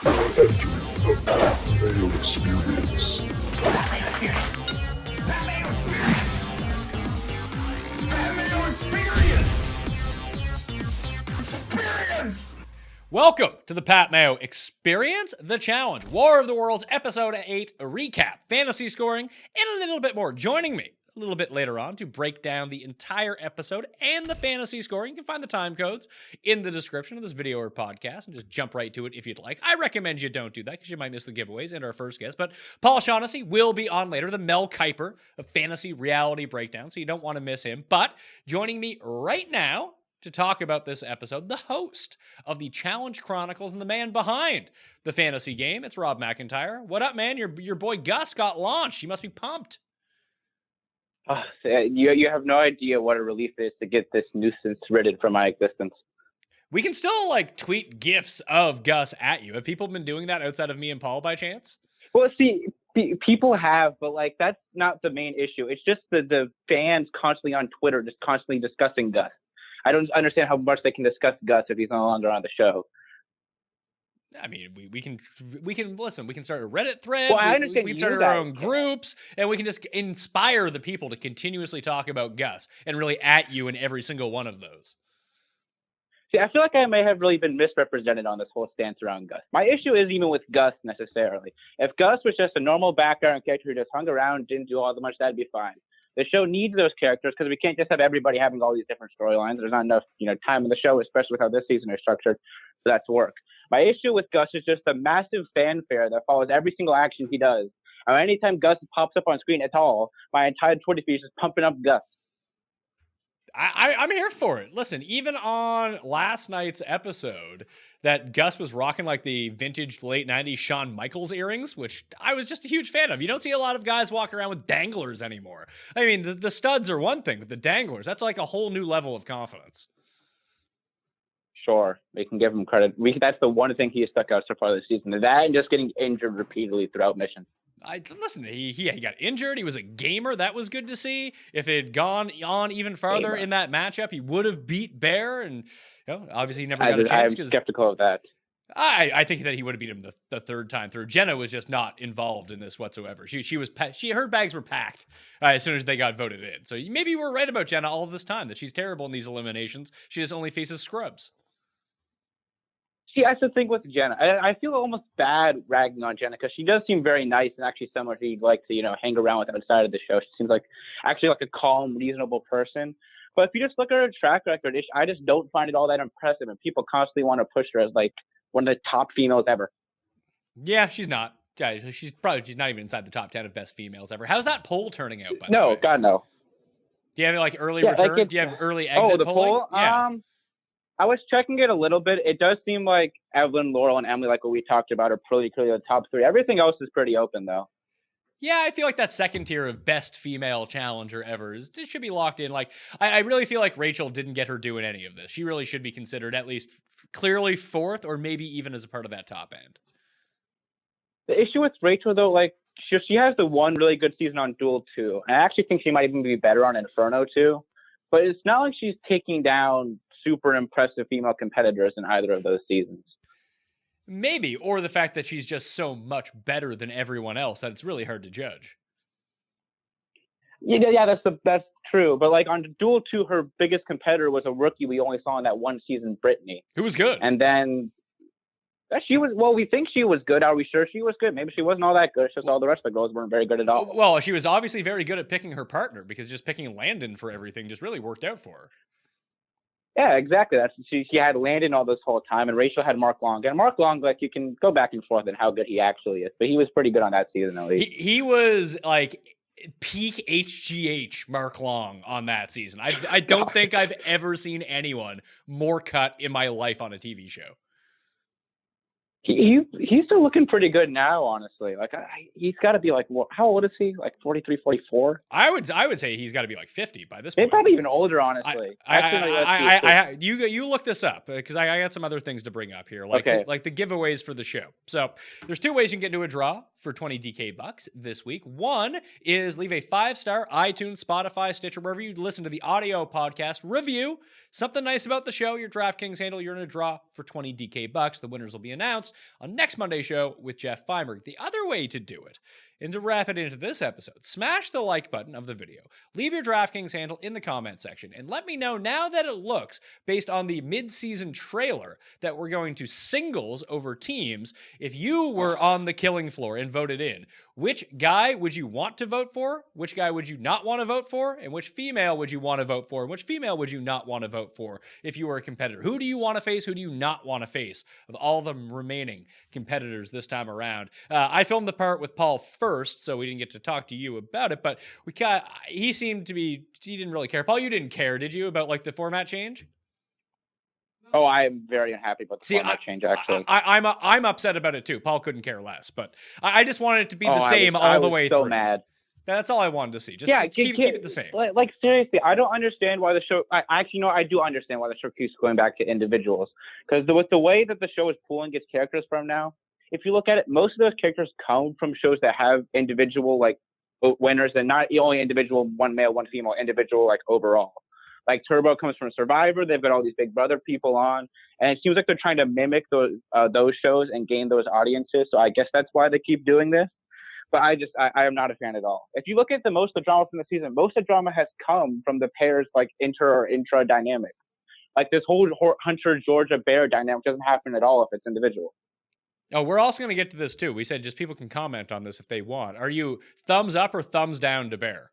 The Mayo Experience. Mayo Experience. Mayo Experience. Mayo Experience. Experience. Welcome to the Pat Mayo Experience, The Challenge, War of the Worlds, Episode 8, a recap, fantasy scoring, and a little bit more. Joining me a little bit later on to break down the entire episode and the fantasy scoring. You can find the time codes in the description of this video or podcast and just jump right to it if you'd like. I recommend you don't do that because you might miss the giveaways and our first guest. But Paul Shaughnessy will be on later, the Mel Kiper of fantasy reality breakdown, so you don't want to miss him. But joining me right now to talk about this episode, the host of the Challenge Chronicles and the man behind the fantasy game, it's Rob McIntyre. What up, man? Your boy Gus got launched. You must be pumped. You have no idea what a relief it is to get this nuisance ridded from my existence. We can still tweet GIFs of Gus at you. Have people been doing that outside of me and Paul by chance? Well, see, people have, but that's not the main issue. It's just the fans constantly on Twitter just constantly discussing Gus. I don't understand how much they can discuss Gus if he's no longer on the show. I mean, we can listen. We can start a Reddit thread. Well, I understand we can start our own groups, and we can just inspire the people to continuously talk about Gus and really at you in every single one of those. See, I feel like I may have really been misrepresented on this whole stance around Gus. My issue isn't even with Gus necessarily. If Gus was just a normal background character who just hung around, didn't do all that much, that'd be fine. The show needs those characters because we can't just have everybody having all these different storylines. There's not enough, time in the show, especially with how this season is structured, for that to work. My issue with Gus is just the massive fanfare that follows every single action he does. And anytime Gus pops up on screen at all, my entire Twitter feed is just pumping up Gus. I'm here for it. Listen, even on last night's episode, that Gus was rocking the vintage late 90s Shawn Michaels earrings, which I was just a huge fan of. You don't see a lot of guys walk around with danglers anymore. I mean, the studs are one thing, but the danglers, that's a whole new level of confidence. Sure, we can give him credit. That's the one thing he has stuck out so far this season. That and just getting injured repeatedly throughout missions. Listen, he got injured. He was a gamer. That was good to see. If it had gone on even farther in that matchup, he would have beat Bear. And obviously he never got a chance. I'm skeptical of that. I think that he would have beat him the third time through. Jenna was just not involved in this whatsoever. Her bags were packed as soon as they got voted in. So maybe we're right about Jenna all this time, that she's terrible in these eliminations. She just only faces scrubs. See, that's the thing with Jenna. I feel almost bad ragging on Jenna because she does seem very nice and actually someone who you'd like to, hang around with outside of the show. She seems like a calm, reasonable person. But if you just look at her track record, I just don't find it all that impressive. And people constantly want to push her as one of the top females ever. Yeah, she's not. Yeah, she's not even inside the top 10 of best females ever. How's that poll turning out, by the way? No, God, no. Do you have early return? Do you have early exit polling? Poll? Yeah. I was checking it a little bit. It does seem like Evelyn, Laurel, and Emily, what we talked about, are pretty clearly the top three. Everything else is pretty open, though. Yeah, I feel like that second tier of best female challenger ever it should be locked in. I really feel like Rachel didn't get her due in any of this. She really should be considered at least clearly fourth or maybe even as a part of that top end. The issue with Rachel, though, she has the one really good season on Duel 2. And I actually think she might even be better on Inferno, too. But it's not like she's taking down super impressive female competitors in either of those seasons. Maybe, or the fact that she's just so much better than everyone else that it's really hard to judge. Yeah, that's true. But on Duel 2, her biggest competitor was a rookie we only saw in that one season, Brittany. Who was good. And then we think she was good. Are we sure she was good? Maybe she wasn't all that good. It's just all the rest of the girls weren't very good at all. Well, she was obviously very good at picking her partner because just picking Landon for everything just really worked out for her. Yeah, exactly. She had Landon all this whole time, and Rachel had Mark Long. And Mark Long, you can go back and forth on how good he actually is, but he was pretty good on that season at least. He was peak HGH Mark Long on that season. I don't think I've ever seen anyone more cut in my life on a TV show. He's still looking pretty good now, honestly. He's got to be how old is he? 43, 44? I would say he's got to be 50 by this point. Maybe probably even older, honestly. You look this up because I got some other things to bring up here, like the giveaways for the show. So there's two ways you can get into a draw for 20 DK bucks this week. One is leave a 5-star iTunes, Spotify, Stitcher, wherever you listen to the audio podcast review. Something nice about the show, your DraftKings handle, you're in a draw for 20 DK bucks. The winners will be announced on next Monday's show with Jeff Feinberg. The other way to do it, and to wrap it into this episode, smash the like button of the video, leave your DraftKings handle in the comment section, and let me know now that it looks, based on the mid-season trailer, that we're going to singles over teams. If you were on the killing floor and voted in, which guy would you want to vote for? Which guy would you not want to vote for? And which female would you want to vote for? And which female would you not want to vote for if you were a competitor? Who do you want to face? Who do you not want to face of all the remaining competitors this time around? I filmed the part with Paul first, so we didn't get to talk to you about it, but he didn't really care. Paul, you didn't care, did you, about like the format change? Oh, I'm very unhappy about the format change, actually. I'm upset about it too. Paul couldn't care less, but I just wanted it to be the same all the way through. I was so mad. That's all I wanted to see. Just keep it the same. Like seriously, I don't understand why the show. I do understand why the show keeps going back to individuals, because with the way that the show is pulling its characters from now, if you look at it, most of those characters come from shows that have individual like winners, and not only individual one male, one female, individual like overall. Like Turbo comes from Survivor. They've got all these Big Brother people on, and it seems like they're trying to mimic those shows and gain those audiences. So I guess that's why they keep doing this. But I am not a fan at all. If you look at most of the drama from the season, most of the drama has come from the pairs like inter or intra dynamic. Like this whole Hunter Georgia Bear dynamic doesn't happen at all if it's individual. Oh, we're also going to get to this too. We said just people can comment on this if they want. Are you thumbs up or thumbs down to Bear?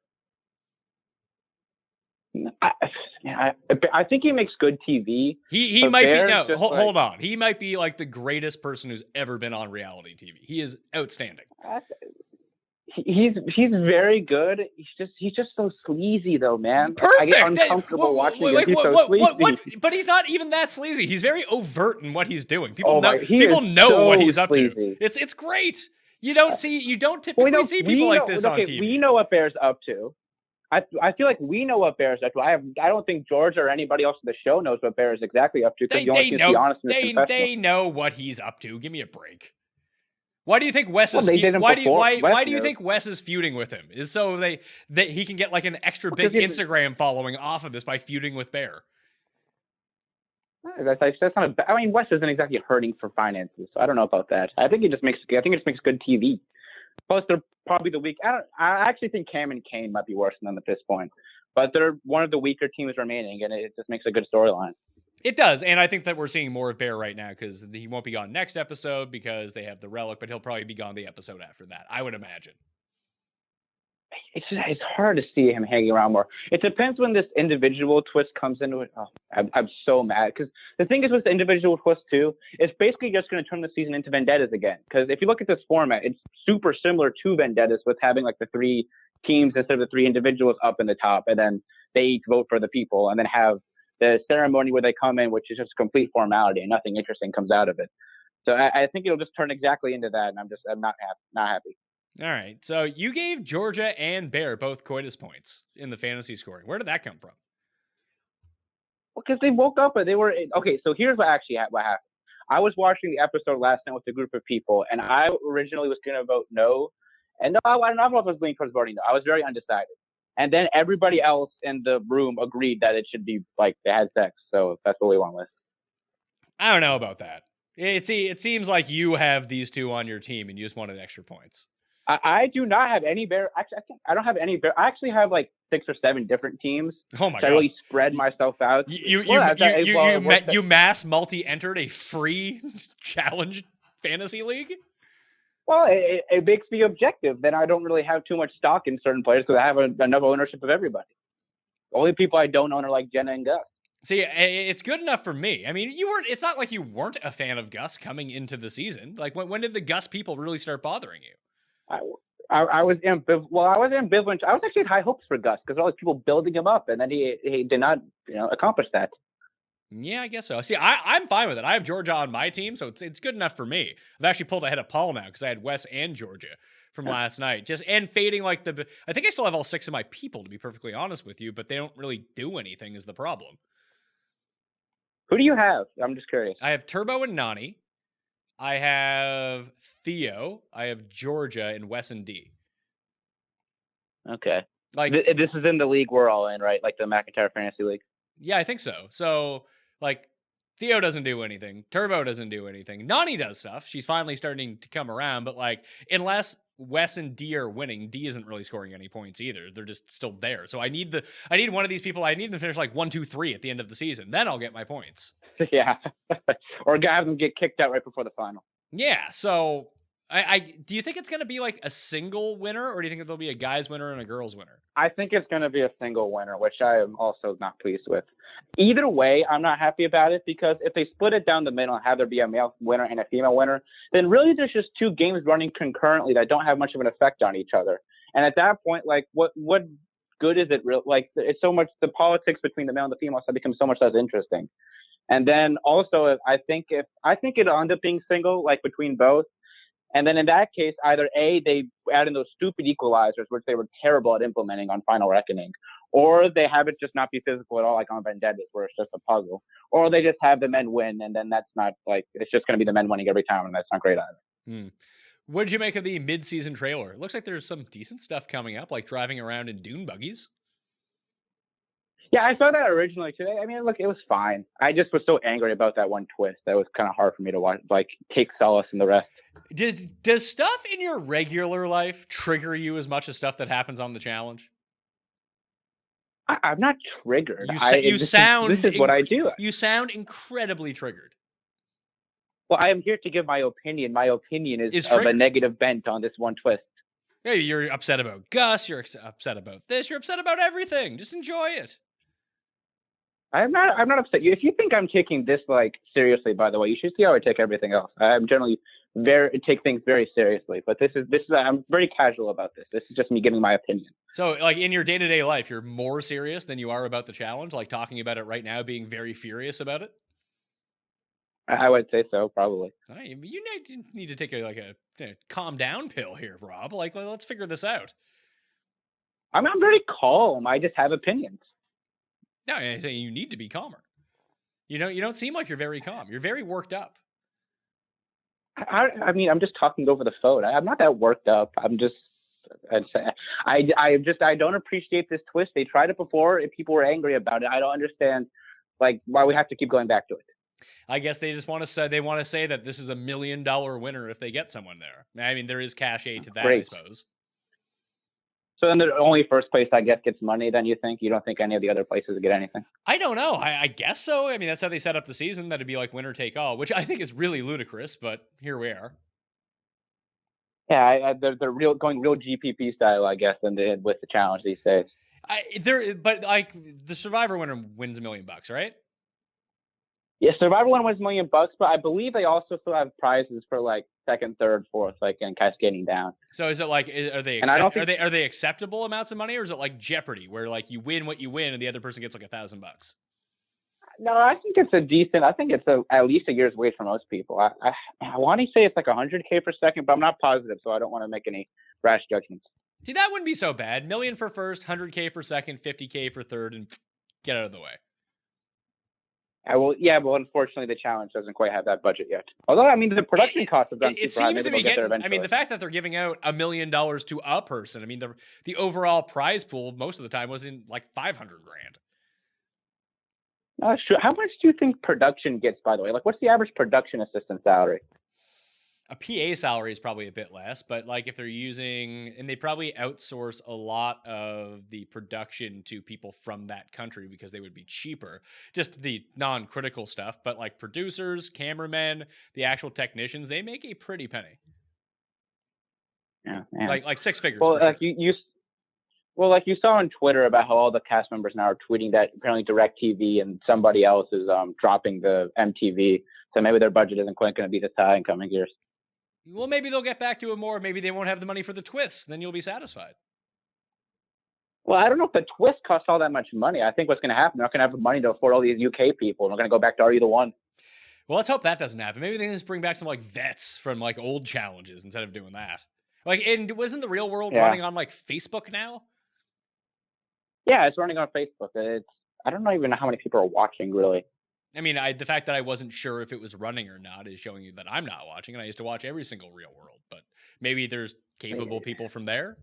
I think he makes good TV. He might be. No, hold on. He might be like the greatest person who's ever been on reality TV. He is outstanding. He's very good. He's just so sleazy though, man. Perfect. I get uncomfortable watching him. He's so sleazy. But he's not even that sleazy. He's very overt in what he's doing. People know so what he's up sleazy. to. It's great. You don't typically see people like this on TV. We know what Bear's up to. I feel like we know what Bear's up to. I don't think George or anybody else in the show knows what Bear is exactly up to. They know what he's up to. Give me a break. Why do you think Wes is? Why do you think Wes is feuding with him? Is so that he can get like an extra big Instagram following off of this by feuding with Bear? That's not. I mean, Wes isn't exactly hurting for finances, so I don't know about that. I think it just makes good TV. Plus, they're probably the weak. I actually think Cam and Kane might be worse than them at this point, but they're one of the weaker teams remaining, and it just makes a good storyline. It does, and I think that we're seeing more of Bear right now because he won't be gone next episode because they have the relic, but he'll probably be gone the episode after that, I would imagine. It's hard to see him hanging around more. It depends when this individual twist comes into it. Oh, I'm so mad because the thing is with the individual twist too, it's basically just going to turn the season into vendettas again. Because if you look at this format, it's super similar to vendettas with having like the 3 teams instead of the 3 individuals up in the top, and then they each vote for the people, and then have the ceremony where they come in, which is just complete formality and nothing interesting comes out of it. So I think it'll just turn exactly into that, and I'm not happy. All right. So you gave Georgia and Bear both Coitus points in the fantasy scoring. Where did that come from? Well, because they woke up and they were okay. So here's what happened. I was watching the episode last night with a group of people, and I originally was going to vote no. And no, I don't know if I was leaning towards voting no. I was very undecided. And then everybody else in the room agreed that it should be like they had sex. So that's what we went with. I don't know about that. It seems like you have these two on your team, and you just wanted extra points. I do not have any Bear. Actually, I don't have any Bear. I actually have like 6 or 7 different teams. Oh my God! I really spread myself out. You mass multi-entered a free challenge fantasy league. Well, it makes me objective. Then I don't really have too much stock in certain players because I have enough ownership of everybody. The only people I don't own are like Jenna and Gus. See, it's good enough for me. I mean, it's not like you weren't a fan of Gus coming into the season. Like when did the Gus people really start bothering you? I was ambivalent. Well, I was ambivalent. I was actually had high hopes for Gus because all these people building him up, and then he did not, accomplish that. Yeah, I guess so. See, I'm fine with it. I have Georgia on my team, so it's good enough for me. I've actually pulled ahead of Paul now because I had Wes and Georgia from last night. and fading like I think I still have all 6 of my people, to be perfectly honest with you, but they don't really do anything is the problem. Who do you have? I'm just curious. I have Turbo and Nani. I have Theo. I have Georgia and Wes and D. Okay. Like this is in the league we're all in, right? Like the McIntyre Fantasy League. Yeah, I think so. So like Theo doesn't do anything. Turbo doesn't do anything. Nani does stuff. She's finally starting to come around, but like, unless Wes and D are winning, D isn't really scoring any points either. They're just still there. So I need one of these people. I need them to finish like 1, 2, 3 at the end of the season. Then I'll get my points. Yeah. Or have them get kicked out right before the final. Yeah. So I do you think it's going to be like a single winner, or do you think there'll be a guys winner and a girls winner? I think it's going to be a single winner, which I am also not pleased with. Either way, I'm not happy about it, because if they split it down the middle and have there be a male winner and a female winner, then really there's just two games running concurrently that don't have much of an effect on each other. And at that point, like, what good is it? Like, it's so much, the politics between the male and the female have become so much less interesting. And then also, I think it'll end up being single, like between both. And then in that case, either A, they add in those stupid equalizers, which they were terrible at implementing on Final Reckoning, or they have it just not be physical at all, like on Vendettas, where it's just a puzzle, or they just have the men win, and then that's not, like, it's just going to be the men winning every time, and that's not great either. What did you make of the mid-season trailer? It looks like there's some decent stuff coming up, like driving around in dune buggies. Yeah, I saw that originally today. I mean, look, it was fine. I just was so angry about that one twist that it was kind of hard for me to watch, like, take solace in the rest. Does stuff in your regular life trigger you as much as stuff that happens on the challenge? I'm not triggered. This is what I do. You sound incredibly triggered. Well, I am here to give my opinion. My opinion is of a negative bent on this one twist. Hey, you're upset about Gus. You're upset about this. You're upset about everything. Just enjoy it. I'm not upset. If you think I'm taking this like seriously, by the way, you should see how I take everything else. I'm generally take things very seriously, but this is I'm very casual about this. This is just me giving my opinion. So, like, in your day-to-day life, you're more serious than you are about the challenge, like talking about it right now, being very furious about it? I would say so, probably. You need to take a calm down pill here, Rob. Like, let's figure this out. I'm very calm. I just have opinions. No, I'm saying you need to be calmer. You don't seem like you're very calm. You're very worked up. I mean, I'm just talking over the phone. I'm not that worked up. I don't appreciate this twist. They tried it before, and people were angry about it. I don't understand, like, why we have to keep going back to it. I guess they just want to say that this is $1 million winner if they get someone there. I mean, there is cachet to that, Great. I suppose. So then the only first place, I guess, gets money, then you think? You don't think any of the other places get anything? I don't know. I guess so. I mean, that's how they set up the season, that it'd be like winner take all, which I think is really ludicrous, but here we are. Yeah, they're going real GPP style, I guess, with the challenge these days. But like, the Survivor winner wins $1 million, right? Yeah, Survivor one was $1 million, but I believe they also still have prizes for like second, third, fourth, like, and cascading down. So is it like, are they acceptable amounts of money, or is it like Jeopardy, where like you win what you win and the other person gets like $1,000? No, I think it's a decent. I think it's at least a year's wage for most people. I want to say it's like $100K per second, but I'm not positive, so I don't want to make any rash judgments. See, that wouldn't be so bad. $1 million for first, $100K for second, $50K for third, and get out of the way. Well, unfortunately, the challenge doesn't quite have that budget yet. Although, I mean, the production costs have done. It seems to be getting. I mean, the fact that they're giving out $1 million to a person. I mean, the overall prize pool most of the time was in like $500,000. Sure. How much do you think production gets, by the way? Like, what's the average production assistant salary? A PA salary is probably a bit less, but like if they're using, and they probably outsource a lot of the production to people from that country because they would be cheaper, just the non-critical stuff. But like producers, cameramen, the actual technicians, they make a pretty penny. Yeah, like six figures. Well, for like sure. Like you saw on Twitter about how all the cast members now are tweeting that apparently DirecTV and somebody else is dropping the MTV, so maybe their budget isn't quite going to be this high in coming years. Well, maybe they'll get back to it more. Maybe they won't have the money for the twists. Then you'll be satisfied. Well, I don't know if the twist costs all that much money. I think what's going to happen, they're not going to have the money to afford all these UK people. They're going to go back to Are You the One? Well, let's hope that doesn't happen. Maybe they can just bring back some like vets from like old challenges instead of doing that. Like, and wasn't the Real World running on like Facebook now? Yeah, it's running on Facebook. I don't know even how many people are watching, really. I mean, the fact that I wasn't sure if it was running or not is showing you that I'm not watching, and I used to watch every single Real World. But maybe there's capable people from there.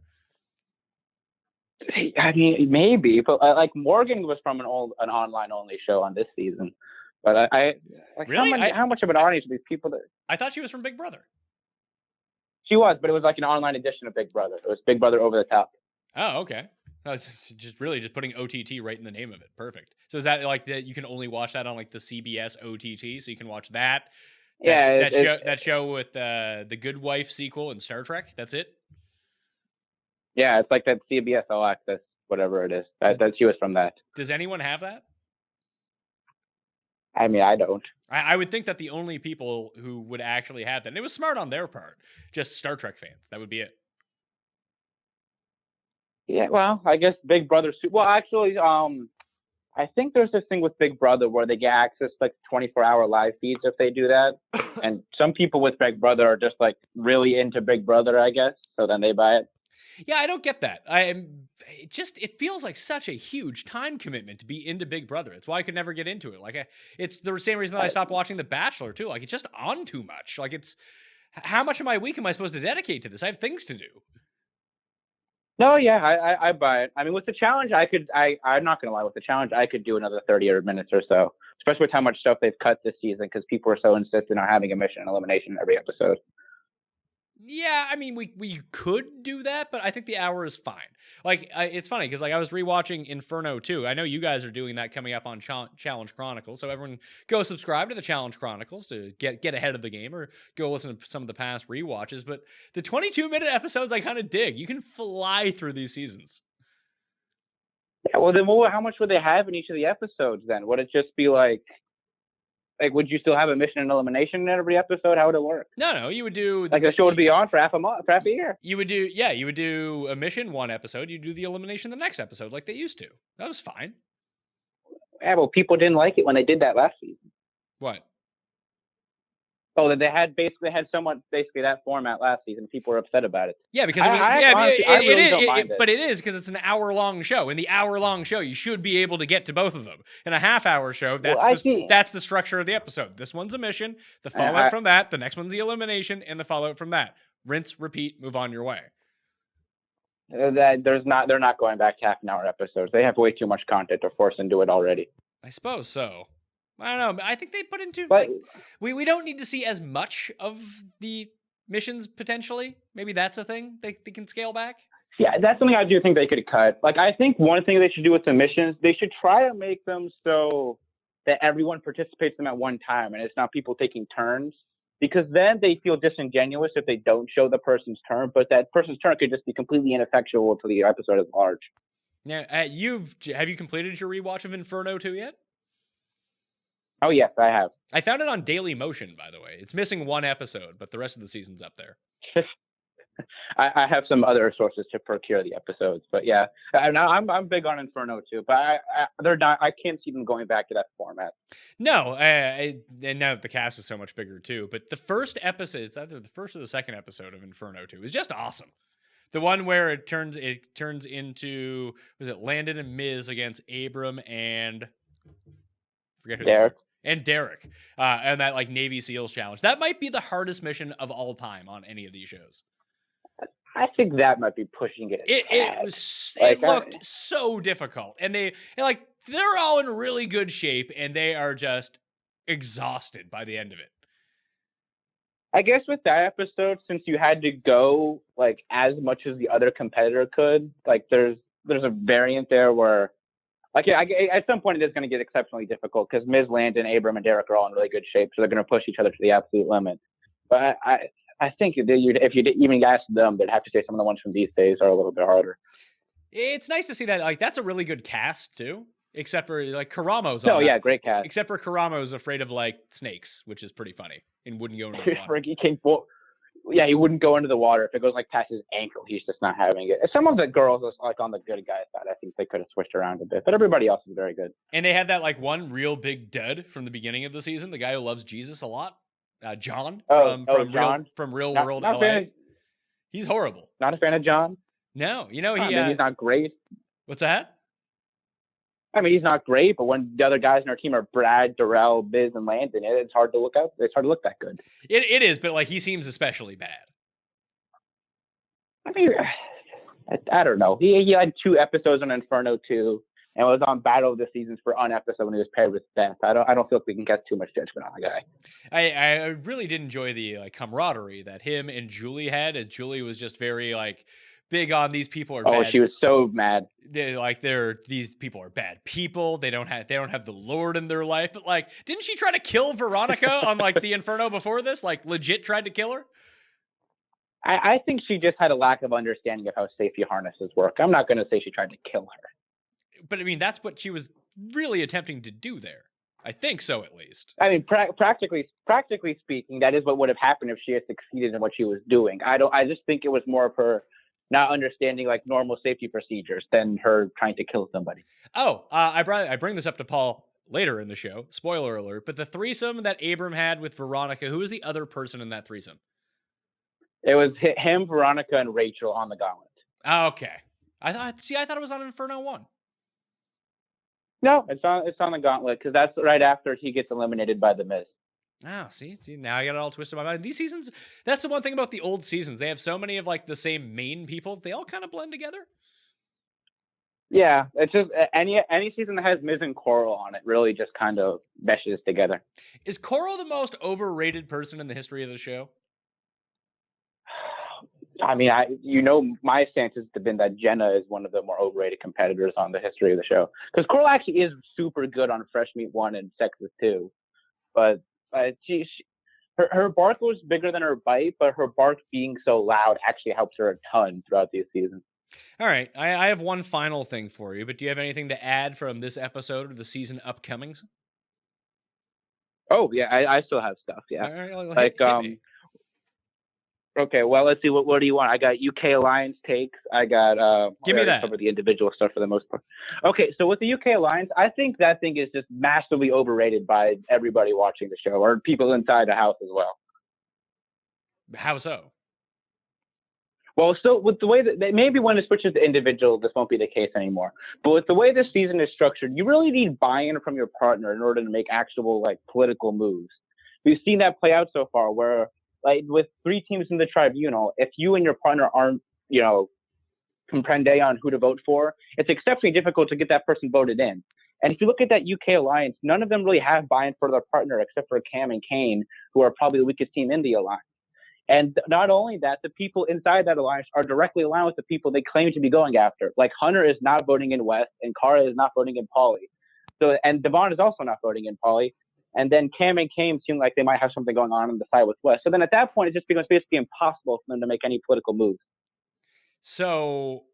I mean, maybe, but like Morgan was from an online only show on this season, But I like Really? how much of an audience are these people that I thought she was from Big Brother. she was, but it was like an online edition of Big Brother. It was Big Brother Over the Top. Oh, okay. I was just really just putting OTT right in the name of it. Perfect. So is that like that you can only watch that on like the CBS OTT? So you can watch that. That show with the Good Wife sequel and Star Trek. That's it. Yeah, it's like that CBS All Access, whatever it is. That she was from that. Does anyone have that? I mean, I don't. I would think that the only people who would actually have that, and it was smart on their part, just Star Trek fans. That would be it. Yeah, well, I guess Big Brother. Well, actually, I think there's this thing with Big Brother where they get access to like 24-hour live feeds if they do that. And some people with Big Brother are just like really into Big Brother, I guess. So then they buy it. Yeah, I don't get that. It feels like such a huge time commitment to be into Big Brother. It's why I could never get into it. Like, it's the same reason that I stopped watching The Bachelor too. Like, it's just on too much. Like, how much of my week am I supposed to dedicate to this? I have things to do. No, yeah, I buy it. I mean, with the challenge, I'm not gonna lie. With the challenge, I could do another 30 minutes or so, especially with how much stuff they've cut this season because people are so insistent on having a mission and elimination every episode. Yeah, I mean, we could do that, but I think the hour is fine. Like, it's funny because like I was rewatching Inferno too. I know you guys are doing that coming up on Challenge Chronicles, so everyone go subscribe to the Challenge Chronicles to get ahead of the game, or go listen to some of the past rewatches. But the 22-minute episodes, I kind of dig. You can fly through these seasons. Yeah, well, then how much would they have in each of the episodes? Then would it just be like, would you still have a mission and elimination in every episode? How would it work? No, you would do like the show would be on for half a year. You would do a mission one episode. You do the elimination the next episode, like they used to. That was fine. Yeah, well, people didn't like it when they did that last season. What? Oh, that they had somewhat that format last season. People were upset about it. Yeah, because but it is because it's an hour-long show. In the hour-long show, you should be able to get to both of them. In a half-hour show, that's the structure of the episode. This one's a mission, the fallout from that, the next one's the elimination, and the fallout from that. Rinse, repeat, move on your way. They're not going back to half-an-hour episodes. They have way too much content to force into it already. I suppose so. I don't know. I think they put into we don't need to see as much of the missions potentially. Maybe that's a thing they can scale back. Yeah, that's something I do think they could cut. Like, I think one thing they should do with the missions, they should try to make them so that everyone participates in them at one time and it's not people taking turns. Because then they feel disingenuous if they don't show the person's turn, but that person's turn could just be completely ineffectual to the episode at large. Yeah, have you completed your rewatch of Inferno 2 yet? Oh, yes, I have. I found it on Daily Motion, by the way. It's missing one episode, but the rest of the season's up there. I have some other sources to procure the episodes, but yeah, I'm big on Inferno too. But I can't see them going back to that format. No, and now that the cast is so much bigger too. But the first episode, it's either the first or the second episode of Inferno 2, is just awesome. The one where it turns into, was it Landon and Miz against Abram and forget who Derek. And Derek, and that like Navy SEALs challenge. That might be the hardest mission of all time on any of these shows. I think that might be pushing it. It looked so difficult, and they're all in really good shape, and they are just exhausted by the end of it. I guess with that episode, since you had to go like as much as the other competitor could, like there's a variant there where. Like, yeah, at some point it is going to get exceptionally difficult because Miz, Landon, Abram, and Derek are all in really good shape, so they're going to push each other to the absolute limit. But I think if you even ask them, they'd have to say some of the ones from these days are a little bit harder. It's nice to see that. Like, that's a really good cast too, except for like Karamo's. Oh yeah, great cast. Except for Karamo's afraid of like snakes, which is pretty funny, and wouldn't go into the water. Yeah, he wouldn't go into the water. If it goes like past his ankle, he's just not having it. Some of the girls are like on the good guy side. I think they could have switched around a bit, but everybody else is very good. And they had that like one real big dud from the beginning of the season. The guy who loves Jesus a lot, John from Real World LA. He's horrible. Not a fan of John. No, he's not great. What's that? I mean, he's not great, but when the other guys in our team are Brad, Darrell, Biz, and Landon, it's hard to look out. It's hard to look that good. It is, but like he seems especially bad. I mean, I don't know. He had 2 episodes on Inferno 2. and was on Battle of the Seasons for an episode when he was paired with Beth. I don't feel like we can get too much judgment on the guy. I really did enjoy the camaraderie that him and Julie had, and Julie was just very big on these people are bad. She was so mad. These people are bad people. They don't have the Lord in their life. But didn't she try to kill Veronica on the Inferno before this? Legit tried to kill her? I think she just had a lack of understanding of how safety harnesses work. I'm not going to say she tried to kill her. But I mean, that's what she was really attempting to do there. I think so, at least. I mean, practically speaking, that is what would have happened if she had succeeded in what she was doing. I just think it was more of her not understanding normal safety procedures than her trying to kill somebody. Oh, I bring this up to Paul later in the show. Spoiler alert. But the threesome that Abram had with Veronica, who was the other person in that threesome? It was him, Veronica, and Rachel on the Gauntlet. Okay. I thought it was on Inferno 1. No, it's on the Gauntlet because that's right after he gets eliminated by The Miz. Oh, see, now I got it all twisted in my mind. These seasons, that's the one thing about the old seasons. They have so many of the same main people. They all kind of blend together. Yeah, it's just any season that has Miz and Coral on it really just kind of meshes together. Is Coral the most overrated person in the history of the show? I mean, my stance has been that Jenna is one of the more overrated competitors on the history of the show. Because Coral actually is super good on Fresh Meat 1 and Sexist 2. But her bark was bigger than her bite, but her bark being so loud actually helps her a ton throughout these seasons. All right. I have one final thing for you, but do you have anything to add from this episode or the season upcomings? Oh, yeah, I still have stuff, yeah. All right, hit me. Okay, well, let's see. What do you want? I got UK Alliance takes. I got. Give me that. Cover the individual stuff for the most part. Okay, so with the UK Alliance, I think that thing is just massively overrated by everybody watching the show or people inside the house as well. How so? Well, so with the way that maybe when it switches to individual, this won't be the case anymore. But with the way this season is structured, you really need buy-in from your partner in order to make actual political moves. We've seen that play out so far, where with 3 teams in the tribunal, if you and your partner aren't, comprende on who to vote for, it's exceptionally difficult to get that person voted in. And if you look at that UK Alliance, none of them really have buy-in for their partner except for Cam and Kane, who are probably the weakest team in the alliance. And not only that, the people inside that alliance are directly aligned with the people they claim to be going after. Hunter is not voting in West, and Cara is not voting in Pauly. And Devon is also not voting in Pauly. And then Cam and Kane seem like they might have something going on the side with West. So then at that point, it just becomes basically impossible for them to make any political moves. So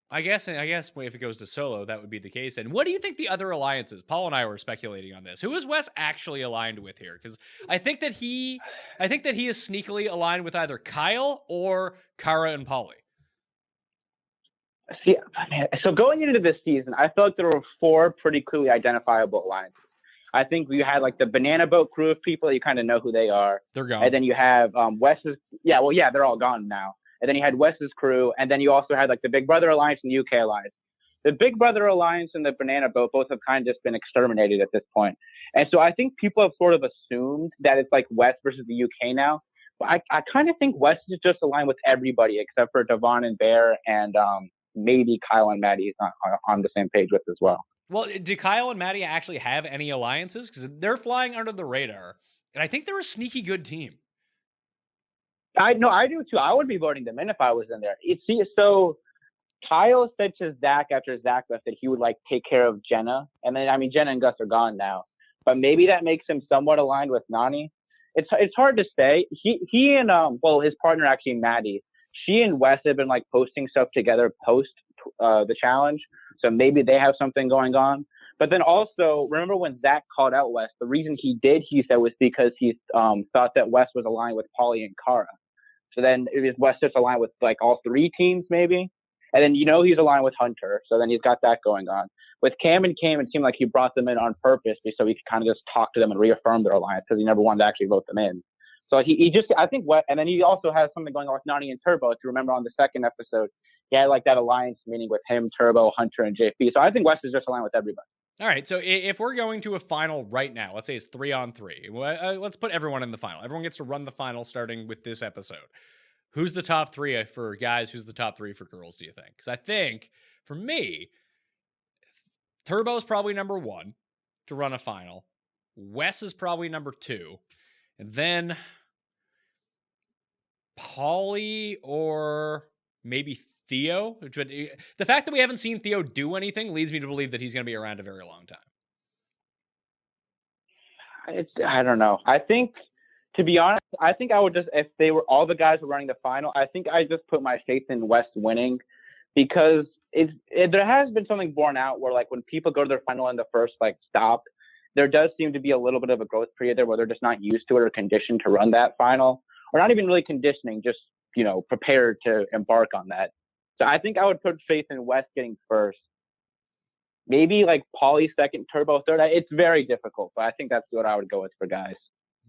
I guess if it goes to solo, that would be the case. And what do you think the other alliances? Paul and I were speculating on this. Who is Wes actually aligned with here? Because I think that he is sneakily aligned with either Kyle or Cara and Pauly. See, so going into this season, I felt there were 4 pretty clearly identifiable alliances. I think you had the Banana Boat crew of people. You kind of know who they are. They're gone. And then you have Wes's. Yeah, they're all gone now. And then you had Wes's crew. And then you also had the Big Brother Alliance and the UK Alliance. The Big Brother Alliance and the Banana Boat both have kind of just been exterminated at this point. And so I think people have sort of assumed that it's West versus the UK now. But I kind of think West is just aligned with everybody except for Devon and Bear and maybe Kyle and Maddie is on the same page with as well. Well, do Kyle and Maddie actually have any alliances? Because they're flying under the radar, and I think they're a sneaky good team. I do too. I would be voting them in if I was in there. So Kyle said to Zach after Zach left that he would take care of Jenna, and then Jenna and Gus are gone now, but maybe that makes him somewhat aligned with Nani. It's hard to say. He and his partner actually Maddie. She and Wes have been posting stuff together post the challenge. So maybe they have something going on. But then also, remember when Zach called out Wes, the reason he said, was because he thought that Wes was aligned with Pauly and Cara. So then it was Wes just aligned with all 3 teams maybe. And then he's aligned with Hunter. So then he's got that going on. With Cam and Kane, it seemed like he brought them in on purpose so he could kind of just talk to them and reaffirm their alliance because he never wanted to actually vote them in. So he just, I think, and then he also has something going on with Nani and Turbo. If you remember on the second episode, he had that alliance meeting with him, Turbo, Hunter, and JP. So I think West is just aligned with everybody. All right. So if we're going to a final right now, let's say it's 3-on-3. Let's put everyone in the final. Everyone gets to run the final starting with this episode. Who's the top 3 for guys? Who's the top 3 for girls, do you think? Because I think, for me, Turbo's probably number 1 to run a final. Wes is probably number 2. And then Pauly or maybe Theo. The fact that we haven't seen Theo do anything leads me to believe that he's going to be around a very long time. I don't know. I think, to be honest, I think I would just, if they were all the guys were running the final, I think I just put my faith in West winning, because there has been something borne out where, like, when people go to their final in the first stop, there does seem to be a little bit of a growth period there where they're just not used to it or conditioned to run that final, or not even really conditioning, just prepared to embark on that. So I think I would put faith in West getting first. Maybe Pauly second, Turbo third. It's very difficult, but I think that's what I would go with for guys.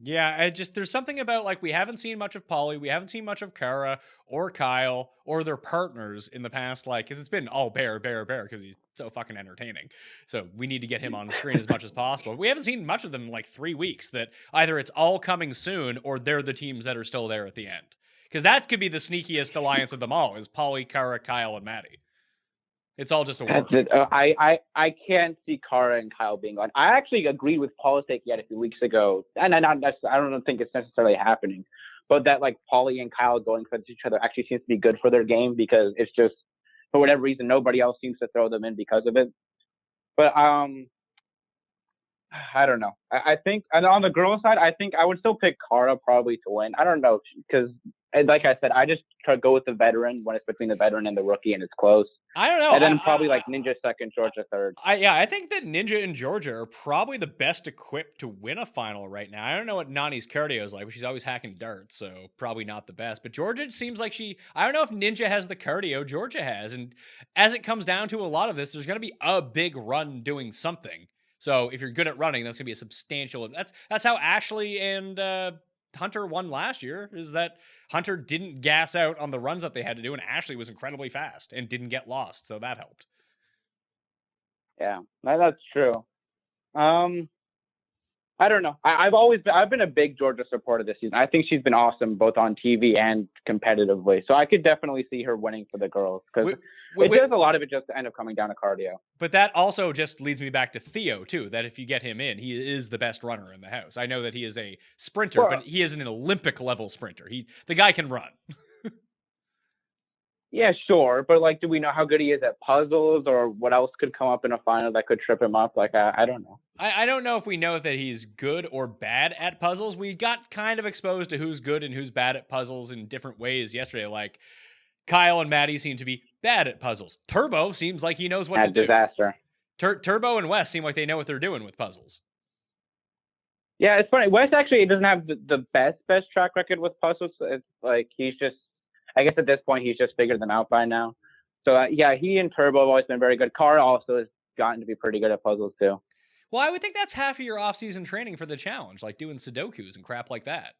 Yeah, there's something about we haven't seen much of Pauly, we haven't seen much of Kara or Kyle or their partners in the past, because it's been all Bear because he's so fucking entertaining. So we need to get him on the screen as much as possible. We haven't seen much of them in 3 weeks. That either it's all coming soon or they're the teams that are still there at the end. Because that could be the sneakiest alliance of them all, is Pauly, Kara, Kyle, and Maddie. It's all just a work. I can't see Kara and Kyle being on. I actually agreed with Paul's take yet a few weeks ago, and I don't think it's necessarily happening, but that Pauly and Kyle going for each other actually seems to be good for their game, because it's just, for whatever reason, nobody else seems to throw them in because of it. But I don't know. I think, and on the girls' side, I think I would still pick Kara probably to win. I don't know, because like I said, I just try to go with the veteran when it's between the veteran and the rookie and it's close. I don't know. And then probably Ninja second, Georgia third. I think that Ninja and Georgia are probably the best equipped to win a final right now. I don't know what Nani's cardio is like, but she's always hacking darts, so probably not the best. But Georgia seems like I don't know if Ninja has the cardio Georgia has. And as it comes down to a lot of this, there's going to be a big run doing something. So if you're good at running, that's going to be a substantial. That's how Ashley and Hunter won last year, is that Hunter didn't gas out on the runs that they had to do, and Ashley was incredibly fast and didn't get lost, so that helped. Yeah, that's true. I don't know. I've been a big Georgia supporter this season. I think she's been awesome both on TV and competitively. So I could definitely see her winning for the girls, because it does a lot of it just end up coming down to cardio. But that also just leads me back to Theo too, that if you get him in, he is the best runner in the house. I know that he is a sprinter, but he is an Olympic level sprinter. The guy can run. Yeah, sure. But do we know how good he is at puzzles, or what else could come up in a final that could trip him up? I don't know. I don't know if we know that he's good or bad at puzzles. We got kind of exposed to who's good and who's bad at puzzles in different ways yesterday. Kyle and Maddie seem to be bad at puzzles. Turbo seems like he knows what to do. Disaster. Turbo and Wes seem like they know what they're doing with puzzles. Yeah, it's funny. Wes actually doesn't have the best track record with puzzles. It's he's just, I guess at this point, he's just figured them out by now. So, yeah, he and Turbo have always been very good. Kara also has gotten to be pretty good at puzzles, too. Well, I would think that's half of your off-season training for the challenge, doing Sudokus and crap like that.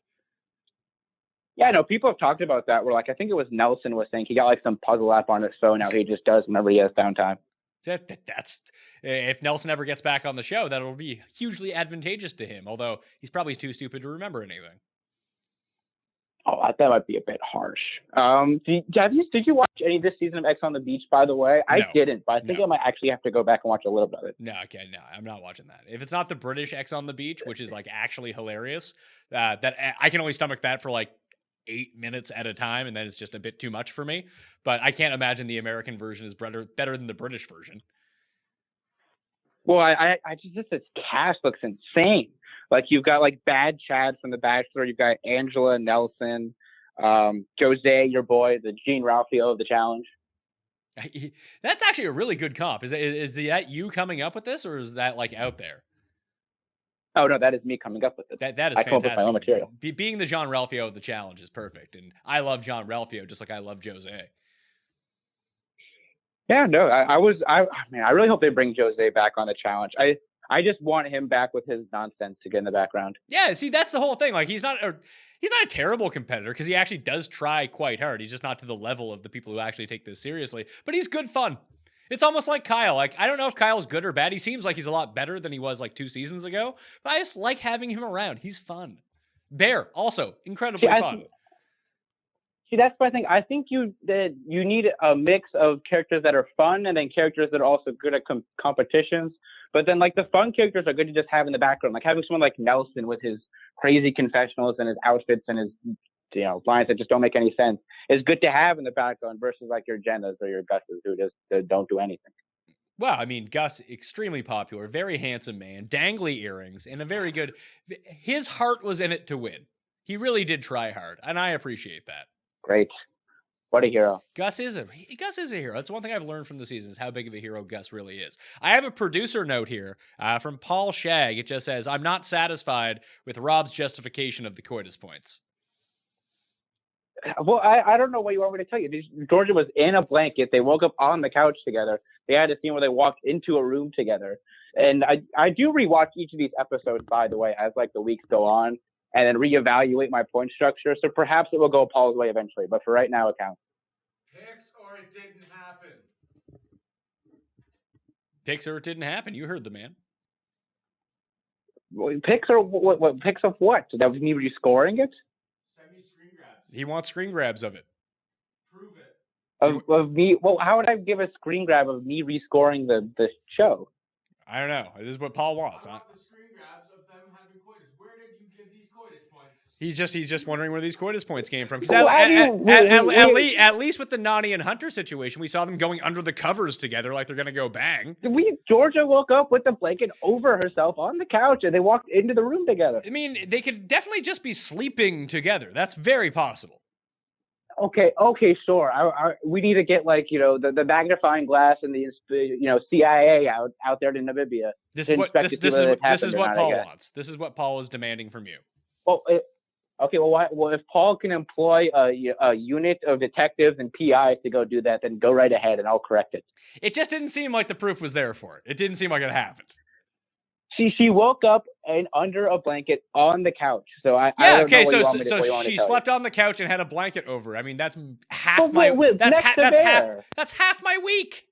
Yeah, no, people have talked about that. Where, I think it was Nelson was saying he got, some puzzle app on his phone now he just does whenever he has downtime. That's if Nelson ever gets back on the show, that'll be hugely advantageous to him, although he's probably too stupid to remember anything. Oh, that might be a bit harsh. Did you watch any of this season of X on the Beach, by the way? I didn't, but I think I might actually have to go back and watch a little bit of it. No, I'm not watching that. If it's not the British X on the Beach, which is actually hilarious, that I can only stomach that for 8 minutes at a time, and then it's just a bit too much for me. But I can't imagine the American version is better than the British version. Well, I just this cast looks insane. You've got Bad Chad from The Bachelor. You've got Angela Nelson, Jose, your boy, the Gene Ralphio of the challenge. That's actually a really good comp. Is that you coming up with this, or is that out there? Oh no, that is me coming up with it. That is I fantastic. come up with my own material. Being the John Ralphio of the challenge is perfect, and I love John Ralphio just like I love Jose. Yeah, no, I really hope they bring Jose back on the challenge. I just want him back with his nonsense to get in the background. Yeah, see, that's the whole thing. He's not a terrible competitor, because he actually does try quite hard. He's just not to the level of the people who actually take this seriously, but he's good fun. It's almost like Kyle. I don't know if Kyle's good or bad. He seems like he's a lot better than he was 2 seasons ago, but I just like having him around. He's fun. Bear, also incredibly fun. See, that's my thing. I think you need a mix of characters that are fun and then characters that are also good at competitions. But then, like, the fun characters are good to just have in the background. Like having someone like Nelson with his crazy confessionals and his outfits and his lines that just don't make any sense is good to have in the background versus like your Jennas or your Gusses who just don't do anything. Well, I mean, Gus, extremely popular, very handsome man, dangly earrings, and a very good. His heart was in it to win. He really did try hard, and I appreciate that. Great. What a hero. Gus is a hero. That's one thing I've learned from the season is how big of a hero Gus really is. I have a producer note here from Paul Shag. It just says, I'm not satisfied with Rob's justification of the coitus points. Well, I don't know what you want me to tell you. Georgia was in a blanket. They woke up on the couch together. They had a scene where they walked into a room together. And I do rewatch each of these episodes, by the way, as like the weeks go on, and then reevaluate my point structure. So perhaps it will go Paul's way eventually. But for right now, it counts. Picks or it didn't happen. Picks or it didn't happen. You heard the man. Picks or what? Picks of what? That was me rescoring it? Send me screen grabs. He wants screen grabs of it. Prove it. Of me? Well, how would I give a screen grab of me rescoring the show? I don't know. This is what Paul wants. I want the screen grabs of them having coitus. Where did you get these coitus points? He's just wondering where these coitus points came from. 'Cause Well, at least with the Nani and Hunter situation, we saw them going under the covers together like they're going to go bang. Georgia woke up with the blanket over herself on the couch, and they walked into the room together. I mean, they could definitely just be sleeping together. That's very possible. Okay, sure. We need to get the magnifying glass and the CIA out there in Namibia. This is what Paul wants. This is what Paul is demanding from you. Well, if Paul can employ a unit of detectives and PIs to go do that, then go right ahead and I'll correct it. It just didn't seem like the proof was there for it. It didn't seem like it happened. She woke up and under a blanket on the couch. So she slept on the couch and had a blanket over. I mean, that's half that's half my week.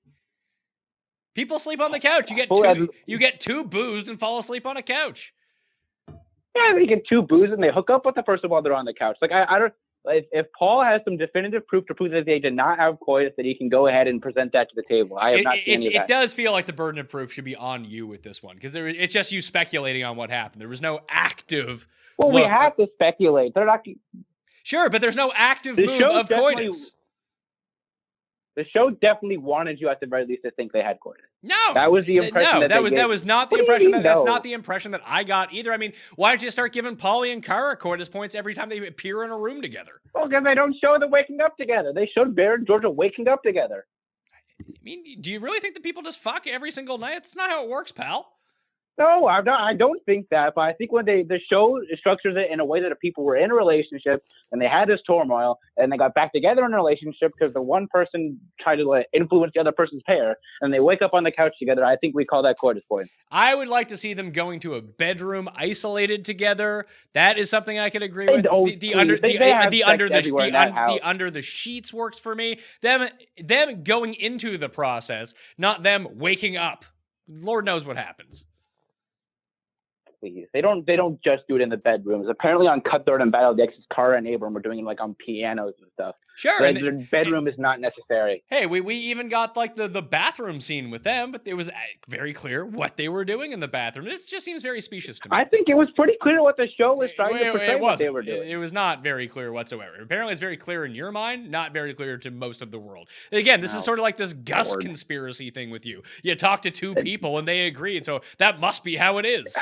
People sleep on the couch. You get too boozed and fall asleep on a couch. Yeah, they get too boozed and they hook up with the person while they're on the couch. Like I don't. If Paul has some definitive proof to prove that they did not have coitus, that he can go ahead and present that to the table. I have not seen any of that. It does feel like the burden of proof should be on you with this one because it's just you speculating on what happened. There was no active. Well, we have to speculate. They're not. Sure, but there's no active move of coitus. The show definitely wanted you at the very least to think they had coitus. No, that was the impression. That was not the impression. That's not the impression that I got either. I mean, why don't you start giving Paulie and Kara coitus points every time they appear in a room together? Well, because they don't show them waking up together. They showed Bear and Georgia waking up together. I mean, do you really think that people just fuck every single night? That's not how it works, pal. No, I don't think that. But I think when the show structures it in a way that the people were in a relationship and they had this turmoil and they got back together in a relationship because the one person tried to influence the other person's pair and they wake up on the couch together, I think we call that coitus point. I would like to see them going to a bedroom isolated together. That is something I could agree with. The under the sheets works for me. Them going into the process, not them waking up. Lord knows what happens. Please. They don't just do it in the bedrooms. Apparently on Cut Third and Battle of the Exes, Kara and Abram were doing it on pianos and stuff. Sure. The bedroom is not necessary. Hey, we even got the bathroom scene with them, but it was very clear what they were doing in the bathroom. This just seems very specious to me. I think it was pretty clear what the show was trying to portray what they were doing. It was not very clear whatsoever. Apparently it's very clear in your mind, not very clear to most of the world. Again, this is sort of like this Gus conspiracy thing with you. You talk to two people and they agreed, so that must be how it is.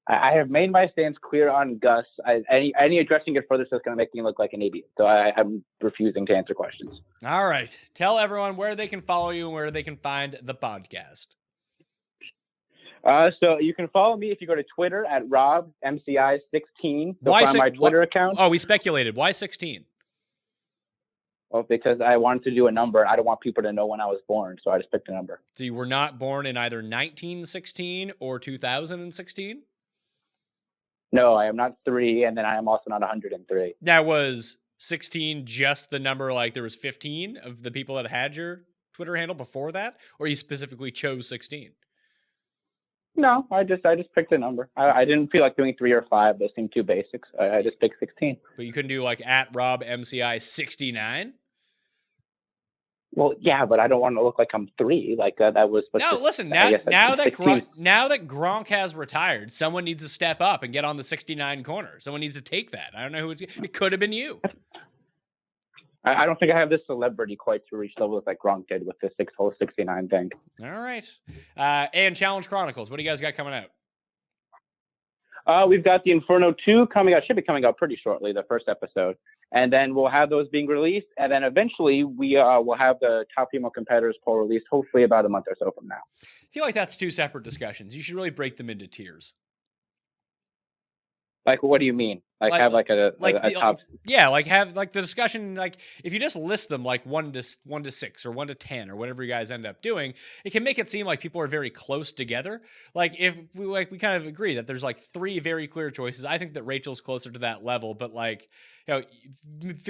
I have made my stance clear on Gus. Any addressing it further is just going to make me look like an idiot. So I'm refusing to answer questions. All right. Tell everyone where they can follow you and where they can find the podcast. So you can follow me if you go to Twitter at RobMCI16. Why find my Twitter account. Oh, we speculated. Why 16? Well, because I wanted to do a number. I don't want people to know when I was born, so I just picked a number. So you were not born in either 1916 or 2016? No, I am not 3, and then I am also not 103. That was 16 just the number, like there was 15 of the people that had your Twitter handle before that? Or you specifically chose 16? No, I just picked a number. I didn't feel like doing 3 or 5. Those seemed too basic. So I just picked 16. But you couldn't do like at Rob MCI 69. Well, yeah, but I don't want to look like I'm 3. Like that was. No, listen. Now that Gronk has retired, someone needs to step up and get on the 69 corner. Someone needs to take that. I don't know who it could have been you. I don't think I have this celebrity quite to reach levels like Gronk did with the 6-hole 69 thing. All right. And Challenge Chronicles. What do you guys got coming out? We've got the Inferno 2 coming out. Should be coming out pretty shortly, the first episode. And then we'll have those being released. And then eventually we will have the top female competitors poll released, hopefully about a month or so from now. I feel like that's 2 separate discussions. You should really break them into tiers. Like, what do you mean? Like have like a top? Yeah, like have like the discussion. Like if you just list them like 1 to 6 or 1 to 10 or whatever you guys end up doing, it can make it seem like people are very close together. Like if we kind of agree that there's like 3 very clear choices. I think that Rachel's closer to that level, but like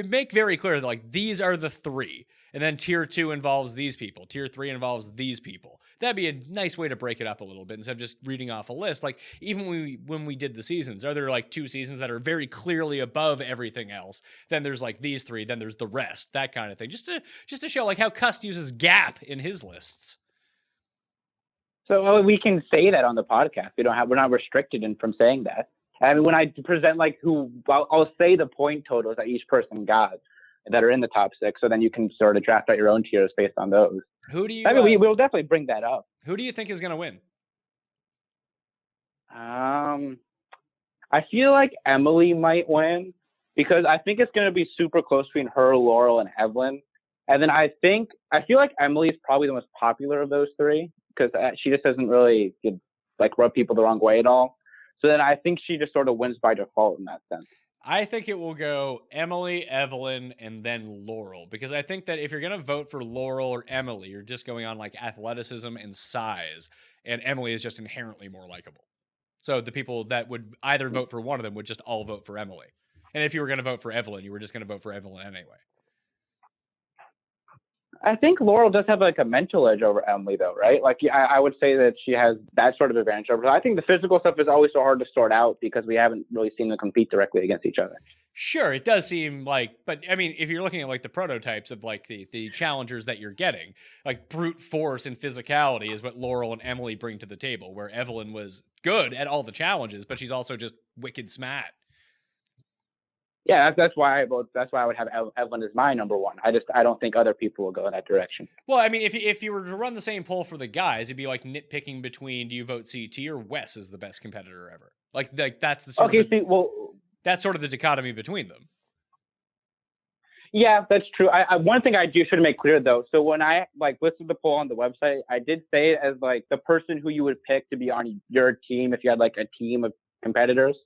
make very clear that like these are the 3. And then tier 2 involves these people. Tier 3 involves these people. That'd be a nice way to break it up a little bit instead of just reading off a list. Like even when we did the seasons, are there like 2 seasons that are very clearly above everything else? Then there's like these 3. Then there's the rest. That kind of thing. Just to show like how Cust uses gap in his lists. So we can say that on the podcast. We're not restricted from saying that. I mean, when I present like I'll say the point totals that each person got that are in the top 6, so then you can sort of draft out your own tiers based on those. Who do you? I mean, we'll definitely bring that up. Who do you think is going to win? I feel like Emily might win because I think it's going to be super close between her, Laurel, and Evelyn. And then I feel like Emily is probably the most popular of those 3 because she just doesn't really rub people the wrong way at all. So then I think she just sort of wins by default in that sense. I think it will go Emily, Evelyn, and then Laurel. Because I think that if you're going to vote for Laurel or Emily, you're just going on like athleticism and size. And Emily is just inherently more likable. So the people that would either vote for one of them would just all vote for Emily. And if you were going to vote for Evelyn, you were just going to vote for Evelyn anyway. I think Laurel does have like a mental edge over Emily, though, right? Like, I would say that she has that sort of advantage over her. I think the physical stuff is always so hard to sort out because we haven't really seen them compete directly against each other. Sure, it does seem like, but I mean, if you're looking at like the prototypes of like the challengers that you're getting, like brute force and physicality is what Laurel and Emily bring to the table, where Evelyn was good at all the challenges, but she's also just wicked smart. Yeah, that's why I would have Evelyn as my number 1. I don't think other people will go in that direction. Well, I mean, if you were to run the same poll for the guys, it'd be like nitpicking between do you vote CT or Wes is the best competitor ever. Like that's the that's sort of the dichotomy between them. Yeah, that's true. I one thing I should make clear though. So when I listed the poll on the website, I did say it as like the person who you would pick to be on your team if you had like a team of competitors.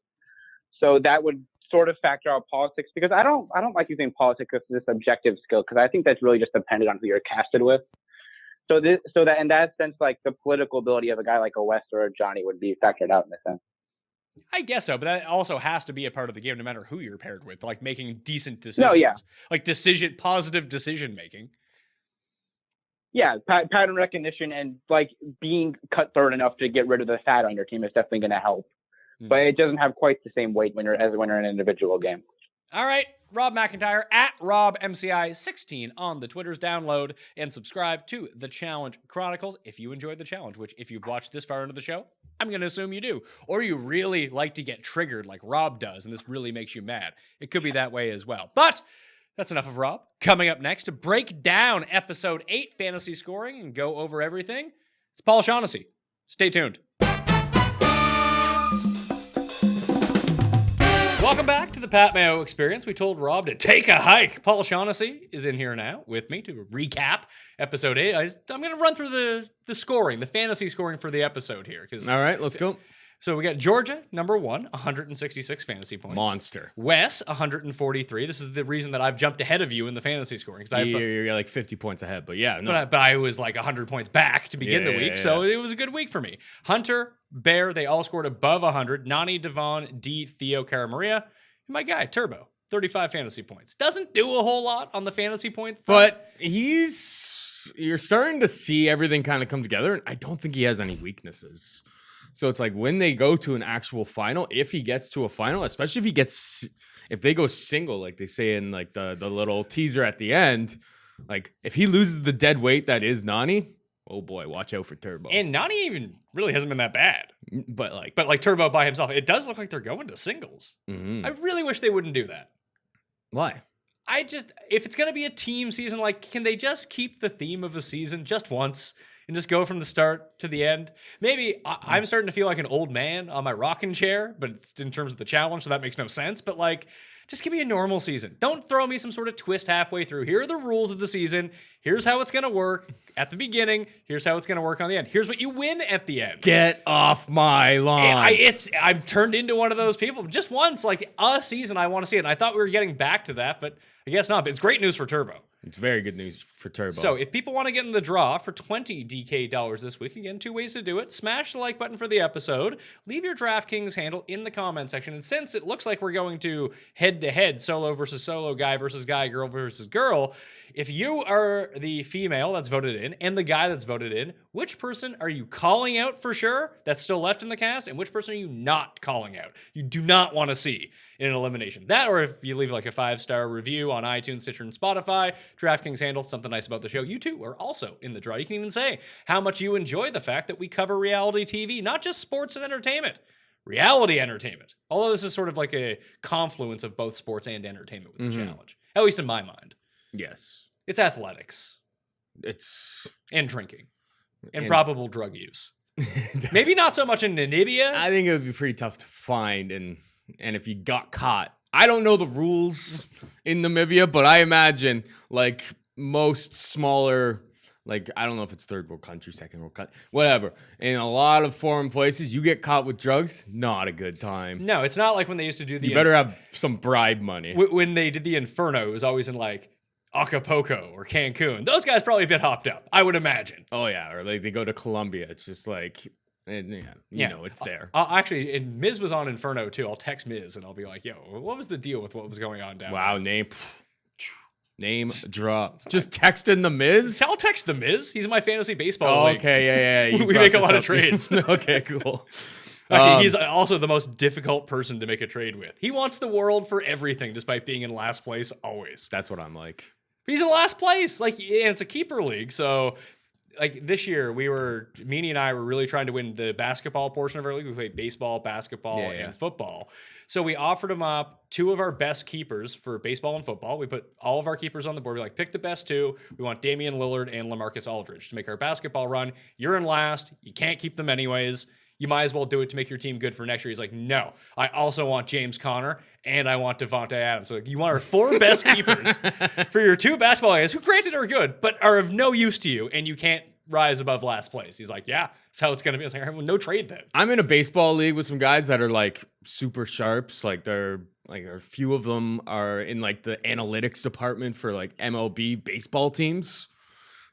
So that would sort of factor out politics because I don't like using politics as this objective skill because I think that's really just dependent on who you're casted with. So that in that sense, like the political ability of a guy like a West or a Johnny would be factored out in a sense. I guess so, but that also has to be a part of the game no matter who you're paired with, like making decent decisions. No, yeah. Like positive decision making. Yeah, pattern recognition and like being cut third enough to get rid of the fat on your team is definitely going to help. But it doesn't have quite the same weight when you're in an individual game. All right, Rob McIntyre at RobMCI16 on the Twitters. Download and subscribe to the Challenge Chronicles if you enjoyed the challenge, which if you've watched this far into the show, I'm going to assume you do. Or you really like to get triggered like Rob does, and this really makes you mad. It could be that way as well. But that's enough of Rob. Coming up next to break down Episode 8 fantasy scoring and go over everything, it's Paul Shaughnessy. Stay tuned. Welcome back to the Pat Mayo Experience. We told Rob to take a hike. Paul Shaughnessy is in here now with me to recap Episode 8. I'm going to run through the scoring, the fantasy scoring for the episode here. All right, let's go. So we got Georgia, number 1, 166 fantasy points. Monster. Wes, 143. This is the reason that I've jumped ahead of you in the fantasy scoring. You're like 50 points ahead, but yeah. No. But I was like 100 points back to begin the week, so it was a good week for me. Hunter, Bear, they all scored above 100. Nani, Devon, D, Theo, Cara Maria, and my guy, Turbo, 35 fantasy points. Doesn't do a whole lot on the fantasy point front. But you're starting to see everything kind of come together, and I don't think he has any weaknesses. So it's like when they go to an actual final, if he gets to a final, especially if they go single, like they say in like the little teaser at the end, like if he loses the dead weight that is Nani, oh boy, watch out for Turbo. And Nani even really hasn't been that bad. But like Turbo by himself, it does look like they're going to singles. Mhm. I really wish they wouldn't do that. Why? If it's going to be a team season, like, can they just keep the theme of a season just once and just go from the start to the end? Maybe I'm starting to feel like an old man on my rocking chair, but it's in terms of the challenge, so that makes no sense. But like, just give me a normal season. Don't throw me some sort of twist halfway through. Here are the rules of the season. Here's how it's going to work at the beginning. Here's how it's going to work on the end. Here's what you win at the end. Get off my lawn. I've turned into one of those people. Just once, like a season, I want to see it. And I thought we were getting back to that, but I guess not. But it's great news for Turbo. It's very good news for Turbo. So if people want to get in the draw for $20 DK this week, again, 2 ways to do it. Smash the like button for the episode. Leave your DraftKings handle in the comment section. And since it looks like we're going to head-to-head, solo versus solo, guy versus guy, girl versus girl, if you are the female that's voted in and the guy that's voted in, which person are you calling out for sure that's still left in the cast, and which person are you not calling out? You do not want to see in an elimination. That, or if you leave like a 5-star review on iTunes, Stitcher, and Spotify, DraftKings handle, something nice about the show, you too are also in the draw. You can even say how much you enjoy the fact that we cover reality TV, not just sports and entertainment, reality entertainment. Although this is sort of like a confluence of both sports and entertainment with the challenge, at least in my mind. yes, It's athletics it's. and drinking and probable drug use. Maybe not so much in Namibia. I think it would be pretty tough to find, and if you got caught, I don't know the rules in Namibia, but I imagine like most smaller, like I don't know if it's third world country, second world country, whatever. In a lot of foreign places, you get caught with drugs, not a good time. No, it's not like when they used to do the. You better have some bribe money. When they did the Inferno, it was always in like Acapulco or Cancun. Those guys probably a bit hopped up, I would imagine. Oh yeah, or like they go to Colombia. It's just like, you know, it's there. Actually, and Miz was on Inferno too. I'll text Miz and I'll be like, "Yo, what was the deal with what was going on down Wow, there?" name drop. Just texting the Miz. I'll text the Miz. He's in my fantasy baseball league. Okay, yeah. We make a lot of trades. Okay, cool. Actually, he's also the most difficult person to make a trade with. He wants the world for everything, despite being in last place always. That's what I'm like. He's in last place, like, and it's a keeper league. So, like this year, Meanie and I were really trying to win the basketball portion of our league. We played baseball, basketball, and football. So we offered him up 2 of our best keepers for baseball and football. We put all of our keepers on the board. We're like, pick the best 2. We want Damian Lillard and LaMarcus Aldridge to make our basketball run. You're in last. You can't keep them anyways. You might as well do it to make your team good for next year. He's like, no, I also want James Conner and I want Devontae Adams. So you want our 4 best keepers for your 2 basketball guys who granted are good, but are of no use to you and you can't rise above last place. He's like, yeah, that's how it's going to be. I was like, well, no trade then. I'm in a baseball league with some guys that are like super sharps. Like a few of them are in like the analytics department for like MLB baseball teams.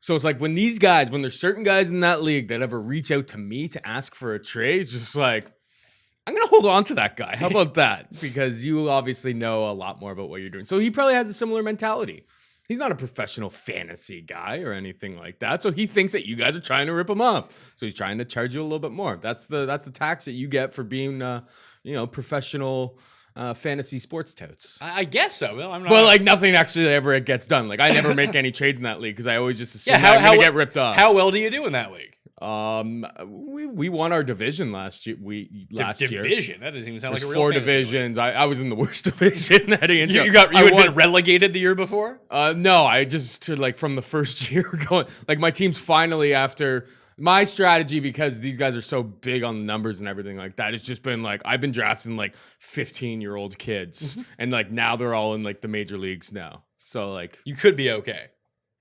So it's like when there's certain guys in that league that ever reach out to me to ask for a trade, it's just like, I'm going to hold on to that guy. How about that? Because you obviously know a lot more about what you're doing. So he probably has a similar mentality. He's not a professional fantasy guy or anything like that. So he thinks that you guys are trying to rip him up. So he's trying to charge you a little bit more. That's the tax that you get for being, professional fantasy sports touts. I guess so. Well, I'm not. But like nothing actually ever gets done. Like I never make any trades in that league because I always just assume that I'm gonna get ripped off. How well do you do in that league? We won our division last year. Division? That doesn't even sound like a There's real 4 fantasy divisions. I was in the worst division. You had been relegated the year before? No, I just like from the first year going. Like my team's finally after. My strategy, because these guys are so big on the numbers and everything like that, it's just been like I've been drafting like 15-year-old kids, and like now they're all in like the major leagues now. So like you could be okay.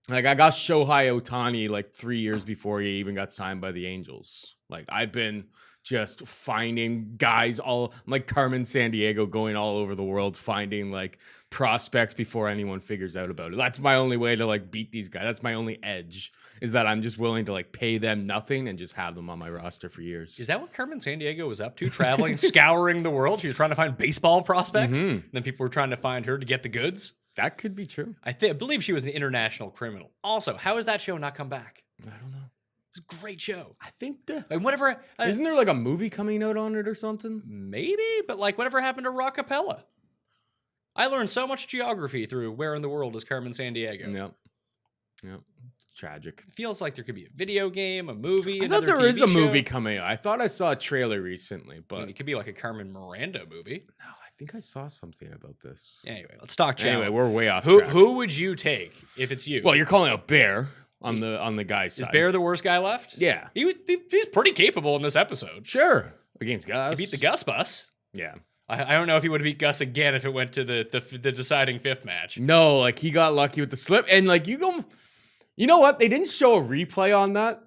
Like I got Shohei Ohtani like 3 years before he even got signed by the Angels. Like I've been just finding guys all like Carmen Sandiego going all over the world finding like prospects before anyone figures out about it. That's my only way to like beat these guys. That's my only edge is that I'm just willing to like pay them nothing and just have them on my roster for years. Is that what Carmen Sandiego was up to? Traveling, scouring the world? She was trying to find baseball prospects? And then people were trying to find her to get the goods? That could be true. I believe she was an international criminal. Also, how has that show not come back? I don't know. It was a great show. I think Like whatever. isn't there like a movie coming out on it or something? Maybe, but like whatever happened to Rockapella? I learned so much geography through Where in the World is Carmen Sandiego. Yep. It's tragic. It feels like there could be a video game, a movie. I thought another there is TV a movie show. coming out. I thought I saw a trailer recently, I but mean, it could be like a Carmen Miranda movie. no, I think I saw something about this. Anyway, let's talk challenge. Anyway, we're way off Who track. who would you take if it's you? Well, you're calling out Bear on the guy's Is side. Bear the worst guy left? Yeah. He's pretty capable in this episode. Sure. Against Gus. He beat the Gus bus. Yeah. I don't know if he would have beat Gus again if it went to the deciding fifth match. No, like he got lucky with the slip. And like you know what? They didn't show a replay on that.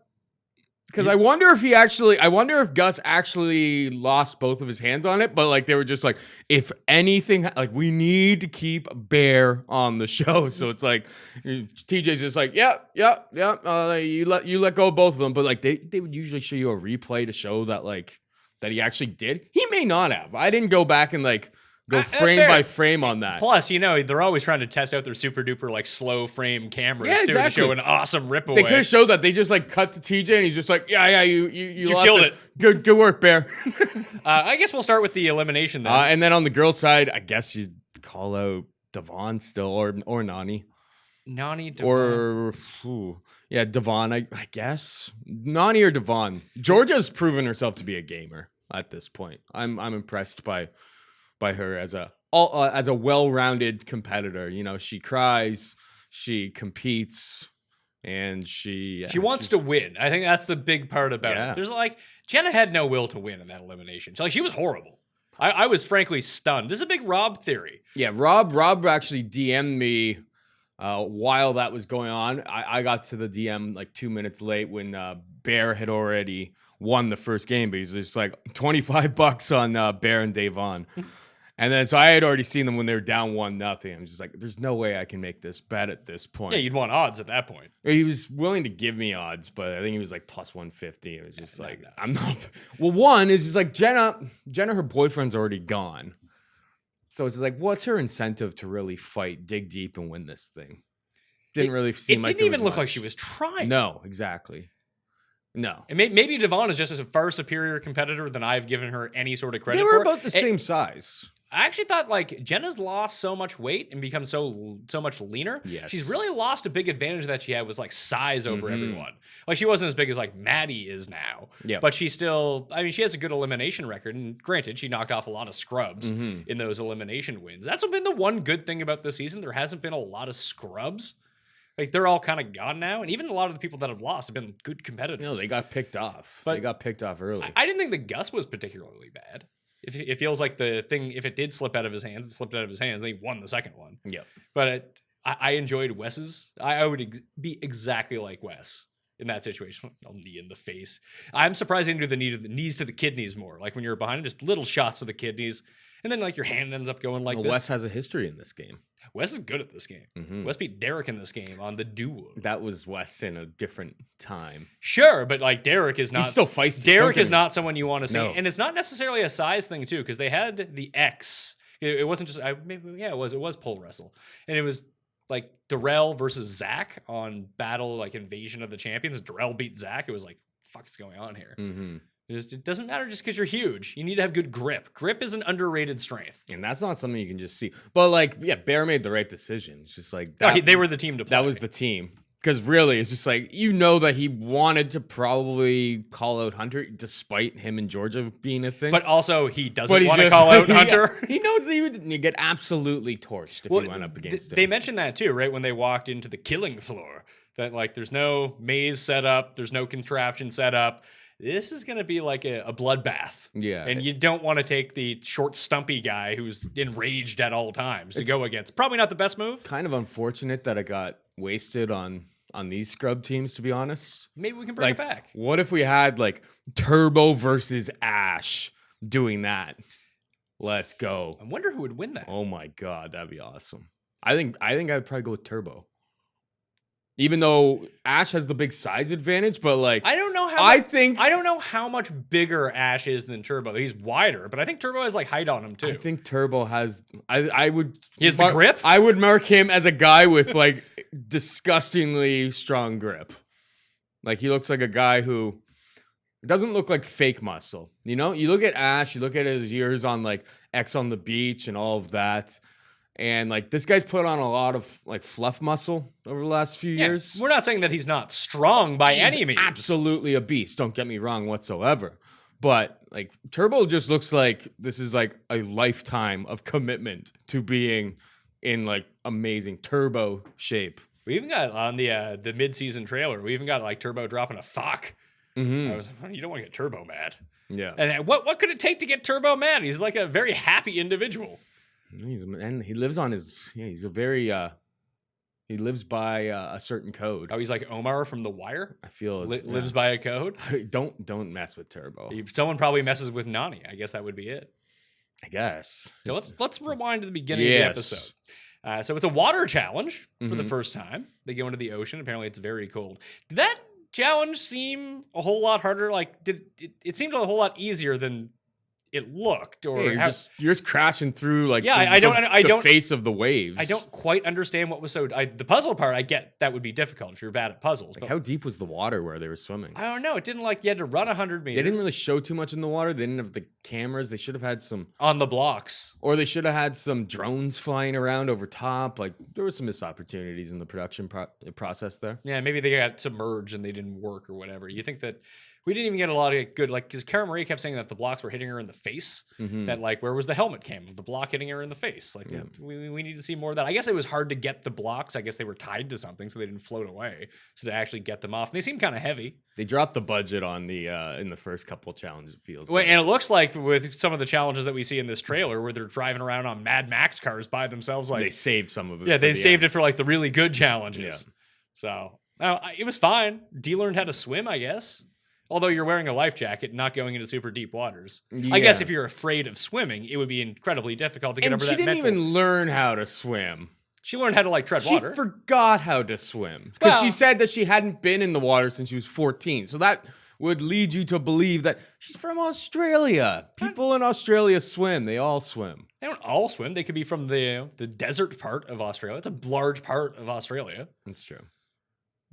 Because I wonder if Gus actually lost both of his hands on it, but like they were just like, if anything, like we need to keep Bear on the show. So it's like TJ's just like, yeah. You let go of both of them, but like they would usually show you a replay to show that like that he actually did. He may not have. I didn't go back and like go That's frame fair. by frame on that. Plus, they're always trying to test out their super duper like slow frame cameras Yeah, too, to exactly. show an awesome rip They away. could have showed that. They just like cut to TJ and he's just like, yeah, you lost killed it. Good work, Bear. I guess we'll start with the elimination then. And then on the girls' side, I guess you'd call out Devon still or Nani. Nani, Devon. Or Devon, I guess. Nani or Devon. Georgia's proven herself to be a gamer at this point. I'm impressed by her as a well-rounded competitor. She cries, she competes, and she wants to win. I think that's the big part about Yeah. it. There's like Jenna had no will to win in that elimination. She was horrible. I was frankly stunned. This is a big Rob theory. Yeah, Rob actually DM'd me while that was going on. I got to the DM like 2 minutes late when Bear had already won the first game, but he's just like $25 on Bear and Devon. And then so I had already seen them when they were down 1-0. I'm just like, there's no way I can make this bet at this point. Yeah, you'd want odds at that point. He was willing to give me odds, but I think he was like plus 150. It was just like, I'm not. Well, one is just like Jenna, her boyfriend's already gone. So it's like, what's her incentive to really fight, dig deep, and win this thing? Didn't really seem like It didn't there even was look like much. she was trying. No, exactly. No. And maybe Devon is just a far superior competitor than I've given her any sort of credit They for. were about the same size. I actually thought like Jenna's lost so much weight and become so much leaner. Yes. She's really lost a big advantage that she had was like size over Mhm. everyone. Like she wasn't as big as like Maddie is now. Yeah. But she still, she has a good elimination record. And granted, she knocked off a lot of scrubs Mhm. in those elimination wins. That's been the one good thing about this season. There hasn't been a lot of scrubs. Like they're all kind of gone now. And even a lot of the people that have lost have been good competitors. No, they got picked off. But they got picked off early. I didn't think the Gus was particularly bad. It feels like the thing, if it did slip out of his hands, it slipped out of his hands. Then he won the second one. Yep. But I enjoyed Wes's. I would be exactly like Wes in that situation. I'll knee in the face. I'm surprised they didn't do the knees to the kidneys more. Like when you're behind him, just little shots to the kidneys. And then like your hand ends up going like Well, this. Wes has a history in this game. Wes is good at this game. Mhm. Wes beat Derek in this game on the duo. That was Wes in a different time. Sure, but like Derek is not. He's still feisty. Derek Don't is get me- not someone you want to see, No. and it's not necessarily a size thing too, because they had the X. It wasn't just it was pole wrestle, and it was like Darrell versus Zach on Battle like Invasion of the Champions. Darrell beat Zach. It was like fuck's going on here. Mhm. It doesn't matter just because you're huge. You need to have good grip. Grip is an underrated strength. And that's not something you can just see. But like, yeah, Bear made the right decision. It's just like They were the team to play. that was the team. Because really, it's just like, that he wanted to probably call out Hunter despite him and Georgia being a thing. But also, he doesn't he's want to just call out yeah, Hunter. he knows that he would get absolutely torched if he went up against him. They mentioned that too, right? When they walked into the killing floor, that like there's no maze set up, there's no contraption set up. This is going to be like a bloodbath. Yeah. And you don't want to take the short, stumpy guy who's enraged at all times to go against. Probably not the best move. Kind of unfortunate that it got wasted on these scrub teams, to be honest. Maybe we can bring it back. What if we had like Turbo versus Ash doing that? Let's go. I wonder who would win that. Oh my god, that'd be awesome. I think I'd probably go with Turbo. Even though Ash has the big size advantage, but like I don't know how. I think I don't know how much bigger Ash is than Turbo. He's wider, but I think Turbo has like height on him too. I think Turbo has. I would. He has the grip? I would mark him as a guy with like disgustingly strong grip. Like he looks like a guy who doesn't look like fake muscle. You know, you look at Ash, you look at his years on like X on the Beach and all of that. And like this guy's put on a lot of like fluff muscle over the last few years. We're not saying that he's not strong by He's any means. absolutely a beast. Don't get me wrong whatsoever. But like Turbo just looks like this is like a lifetime of commitment to being in like amazing turbo shape. We even got on the mid-season trailer, we even got like Turbo dropping a fuck. Mm-hmm. I was you don't want to get Turbo mad. Yeah. And what could it take to get Turbo mad? He's like a very happy individual. And he lives on his he's a very he lives by a certain code. Oh, he's like Omar from The Wire? I feel Lives by a code? Don't mess with Turbo. Someone probably messes with Nani. I guess that would be it. I guess. So let's rewind to the beginning of the episode. So it's a water challenge for the first time. They go into the ocean. Apparently, it's very cold. Did that challenge seem a whole lot harder? Like, did it seemed a whole lot easier than it looked? Or you're just crashing through like the face of the waves. I don't quite understand what was so. The puzzle part, I get that would be difficult if you're bad at puzzles. Like but how deep was the water where they were swimming? I don't know. It didn't like you had to run 100 meters. They didn't really show too much in the water. They didn't have the cameras. They should have had some on the blocks, or they should have had some drones flying around over top. Like there were some missed opportunities in the production process there. Yeah, maybe they got submerged and they didn't work or whatever. You think that we didn't even get a lot of good, like, because Cara Marie kept saying that the blocks were hitting her in the face. Mm-hmm. That, like, where was the helmet cam of the block hitting her in the face? Like, we need to see more of that. I guess it was hard to get the blocks. I guess they were tied to something, so they didn't float away. So to actually get them off, and they seem kind of heavy. They dropped the budget on the in the first couple challenges. It feels. Well, and it looks like with some of the challenges that we see in this trailer, where they're driving around on Mad Max cars by themselves, like they saved some of it. Yeah, they saved it for like the really good challenges. Yeah. So it was fine. Dee learned how to swim, I guess. Although you're wearing a life jacket, not going into super deep waters. Yeah. I guess if you're afraid of swimming, it would be incredibly difficult to get over that she didn't mental. even learn how to swim. She learned how to like tread water. She forgot how to swim because she said that she hadn't been in the water since she was 14. So that would lead you to believe that she's from Australia. People in Australia swim. They all swim. They don't all swim. They could be from the desert part of Australia. It's a large part of Australia. That's true.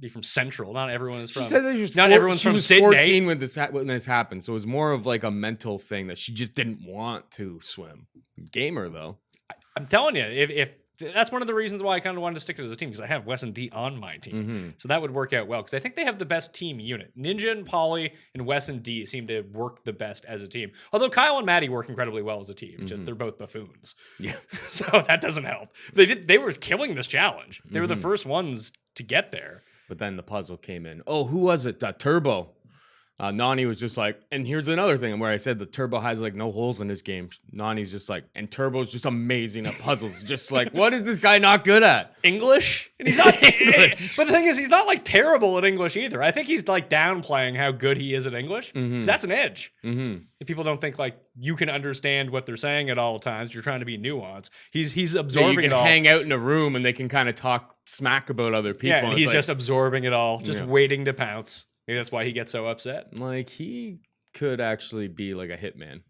Be from Central. Not everyone is from. She said that she was not everyone's from Sydney. 14 when this happened, so it was more of like a mental thing that she just didn't want to swim. Gamer though. I'm telling you, if that's one of the reasons why I kind of wanted to stick it as a team because I have Wes and D on my team, so that would work out well because I think they have the best team unit. Ninja and Polly and Wes and D seem to work the best as a team. Although Kyle and Maddie work incredibly well as a team. Just they're both buffoons. Yeah, so that doesn't help. They were killing this challenge. They were the first ones to get there. But then the puzzle came in. Oh, who was it? Turbo. Nani was just like, and here's another thing where I said the Turbo has like no holes in his game. Nani's just like, and Turbo's just amazing at puzzles. Just like, what is this guy not good at? English? And he's not English. But the thing is, he's not like terrible at English either. I think he's like downplaying how good he is at English. That's an edge. If people don't think like you can understand what they're saying at all times, you're trying to be nuanced. He's absorbing it all. You can hang out in a room and they can kind of talk smack about other people. Yeah, and he's just absorbing it all, just waiting to pounce. Maybe that's why he gets so upset. Like, he could actually be like a hitman.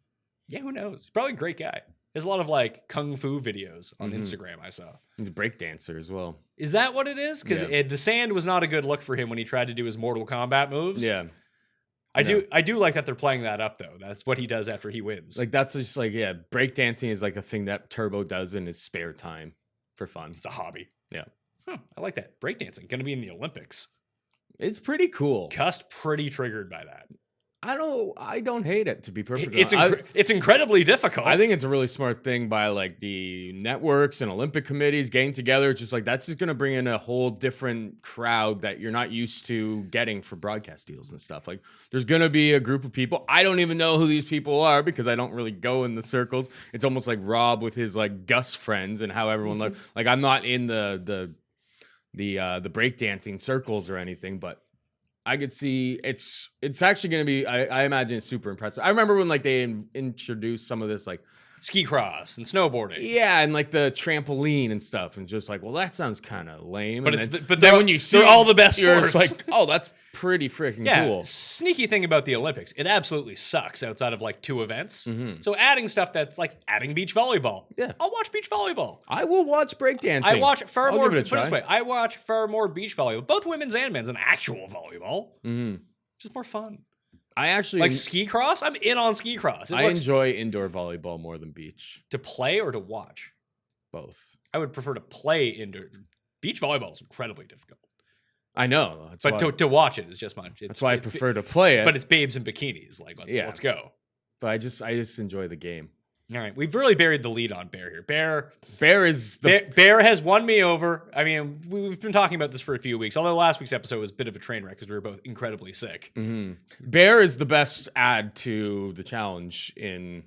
Yeah, who knows? He's probably a great guy. There's a lot of like kung fu videos on Instagram I saw. He's a breakdancer as well. Is that what it is? Because the sand was not a good look for him when he tried to do his Mortal Kombat moves. Yeah. I do like that they're playing that up though. That's what he does after he wins. Like that's just like, breakdancing is like a thing that Turbo does in his spare time for fun. It's a hobby. Yeah. I like that. Breakdancing, gonna be in the Olympics. It's pretty cool. Cust pretty triggered by that. I don't hate it, to be perfectly honest. It's incredibly difficult. I think it's a really smart thing by like the networks and Olympic committees getting together. Just like that's just going to bring in a whole different crowd that you're not used to getting for broadcast deals and stuff. Like there's going to be a group of people. I don't even know who these people are because I don't really go in the circles. It's almost like Rob with his like Gus friends and how everyone like I'm not in the breakdancing circles or anything, but I could see it's actually going to be, I imagine it's super impressive. I remember when like they introduced some of this like ski cross and snowboarding. Yeah, and like the trampoline and stuff, and just like, well, that sounds kind of lame. But and but then when you see they're all the best you're sports. just like, oh, that's pretty freaking Yeah, cool. sneaky thing about the Olympics, it absolutely sucks outside of like 2 events. So adding stuff that's like adding beach volleyball. Yeah. I'll watch beach volleyball. I will watch breakdancing. I watch far I'll more. give it a Put it this try. way, I watch far more beach volleyball, both women's and men's, and actual volleyball. Just more fun. I actually Like ski cross, I'm in on ski cross. I enjoy indoor volleyball more than beach. to play or to watch. Both. I would prefer to play indoor. Beach volleyball is incredibly difficult, I know. That's but why, to watch it is just fun. that's why I prefer to play it. But it's babes in bikinis. Like let's go. But I just enjoy the game. All right, we've really buried the lead on Bear here. Bear is the Bear has won me over. I mean, we've been talking about this for a few weeks, although last week's episode was a bit of a train wreck because we were both incredibly sick. Bear is the best add to the challenge in,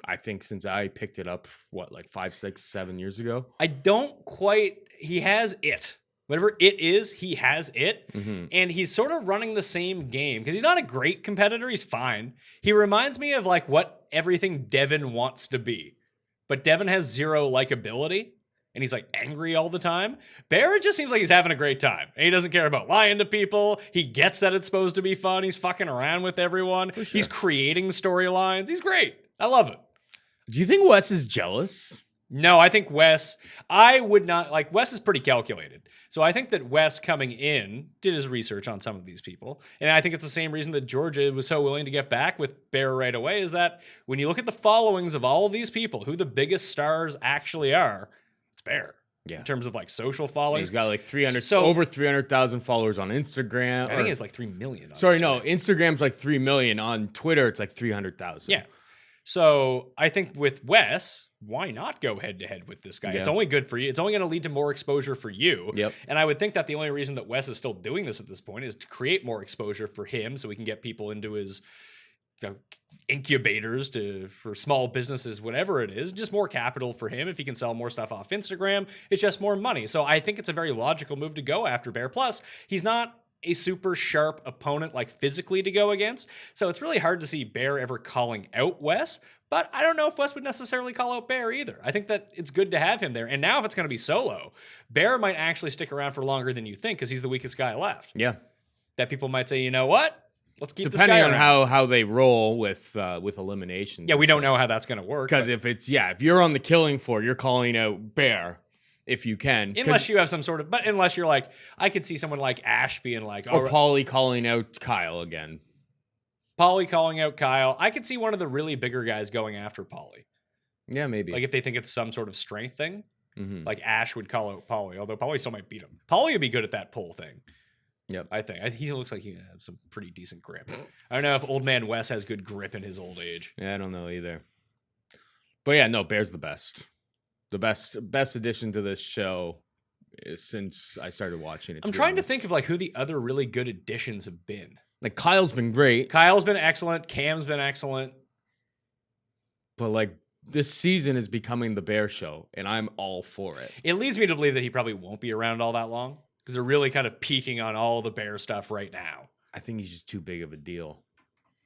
I think, since I picked it up, like 5, 6, 7 years ago. I don't quite. He has it. Whatever it is, he has it. And he's sort of running the same game because he's not a great competitor. He's fine. He reminds me of like what everything Devin wants to be. But Devin has 0 likability and he's like angry all the time. Bear just seems like he's having a great time. And he doesn't care about lying to people. He gets that it's supposed to be fun. He's fucking around with everyone. Sure. He's creating storylines. He's great. I love it. Do you think Wes is jealous? No, I think Wes, I would not, like, Wes is pretty calculated. So I think that Wes coming in did his research on some of these people. And I think it's the same reason that Georgia was so willing to get back with Bear right away is that when you look at the followings of all of these people, who the biggest stars actually are, it's Bear. Yeah. In terms of like social followings. He's got like over 300,000 followers on Instagram. I think it's like 3 million. On Sorry, Instagram. no, Instagram's like 3 million. On Twitter, it's like 300,000. Yeah. So I think with Wes, why not go head to head with this guy? Yeah. It's only good for you. It's only going to lead to more exposure for you. Yep. And I would think that the only reason that Wes is still doing this at this point is to create more exposure for him so he can get people into his incubators for small businesses, whatever it is, just more capital for him. If he can sell more stuff off Instagram, it's just more money. So I think it's a very logical move to go after Bear. Plus, he's not a super sharp opponent like physically to go against. So it's really hard to see Bear ever calling out Wes. But I don't know if Wes would necessarily call out Bear either. I think that it's good to have him there. And now if it's going to be solo, Bear might actually stick around for longer than you think because he's the weakest guy left. Yeah. That people might say, you know what? Let's keep this Depending guy on around. how they roll with eliminations. Yeah, we don't know how that's going to work. Because but if you're on the killing floor, you're calling out Bear if you can. unless you have some sort of, but unless you're like, I could see someone like Ash being like, Or Paulie calling out Kyle again. Paulie calling out Kyle. I could see one of the really bigger guys going after Paulie. Yeah, maybe. Like if they think it's some sort of strength thing, Mhm. like Ash would call out Paulie, although Paulie still might beat him. Paulie would be good at that pull thing. Yep. I think. He looks like he has some pretty decent grip. I don't know if old man Wes has good grip in his old age. Yeah, I don't know either. But yeah, no, Bear's the best. The best addition to this show is since I started watching it. I'm trying to think of like who the other really good additions have been. Like Kyle's been great, Kyle's been excellent. Cam's been excellent. but like this season is becoming the Bear show, and I'm all for it. It leads me to believe that he probably won't be around all that long because they're really kind of peaking on all the Bear stuff right now. I think he's just too big of a deal.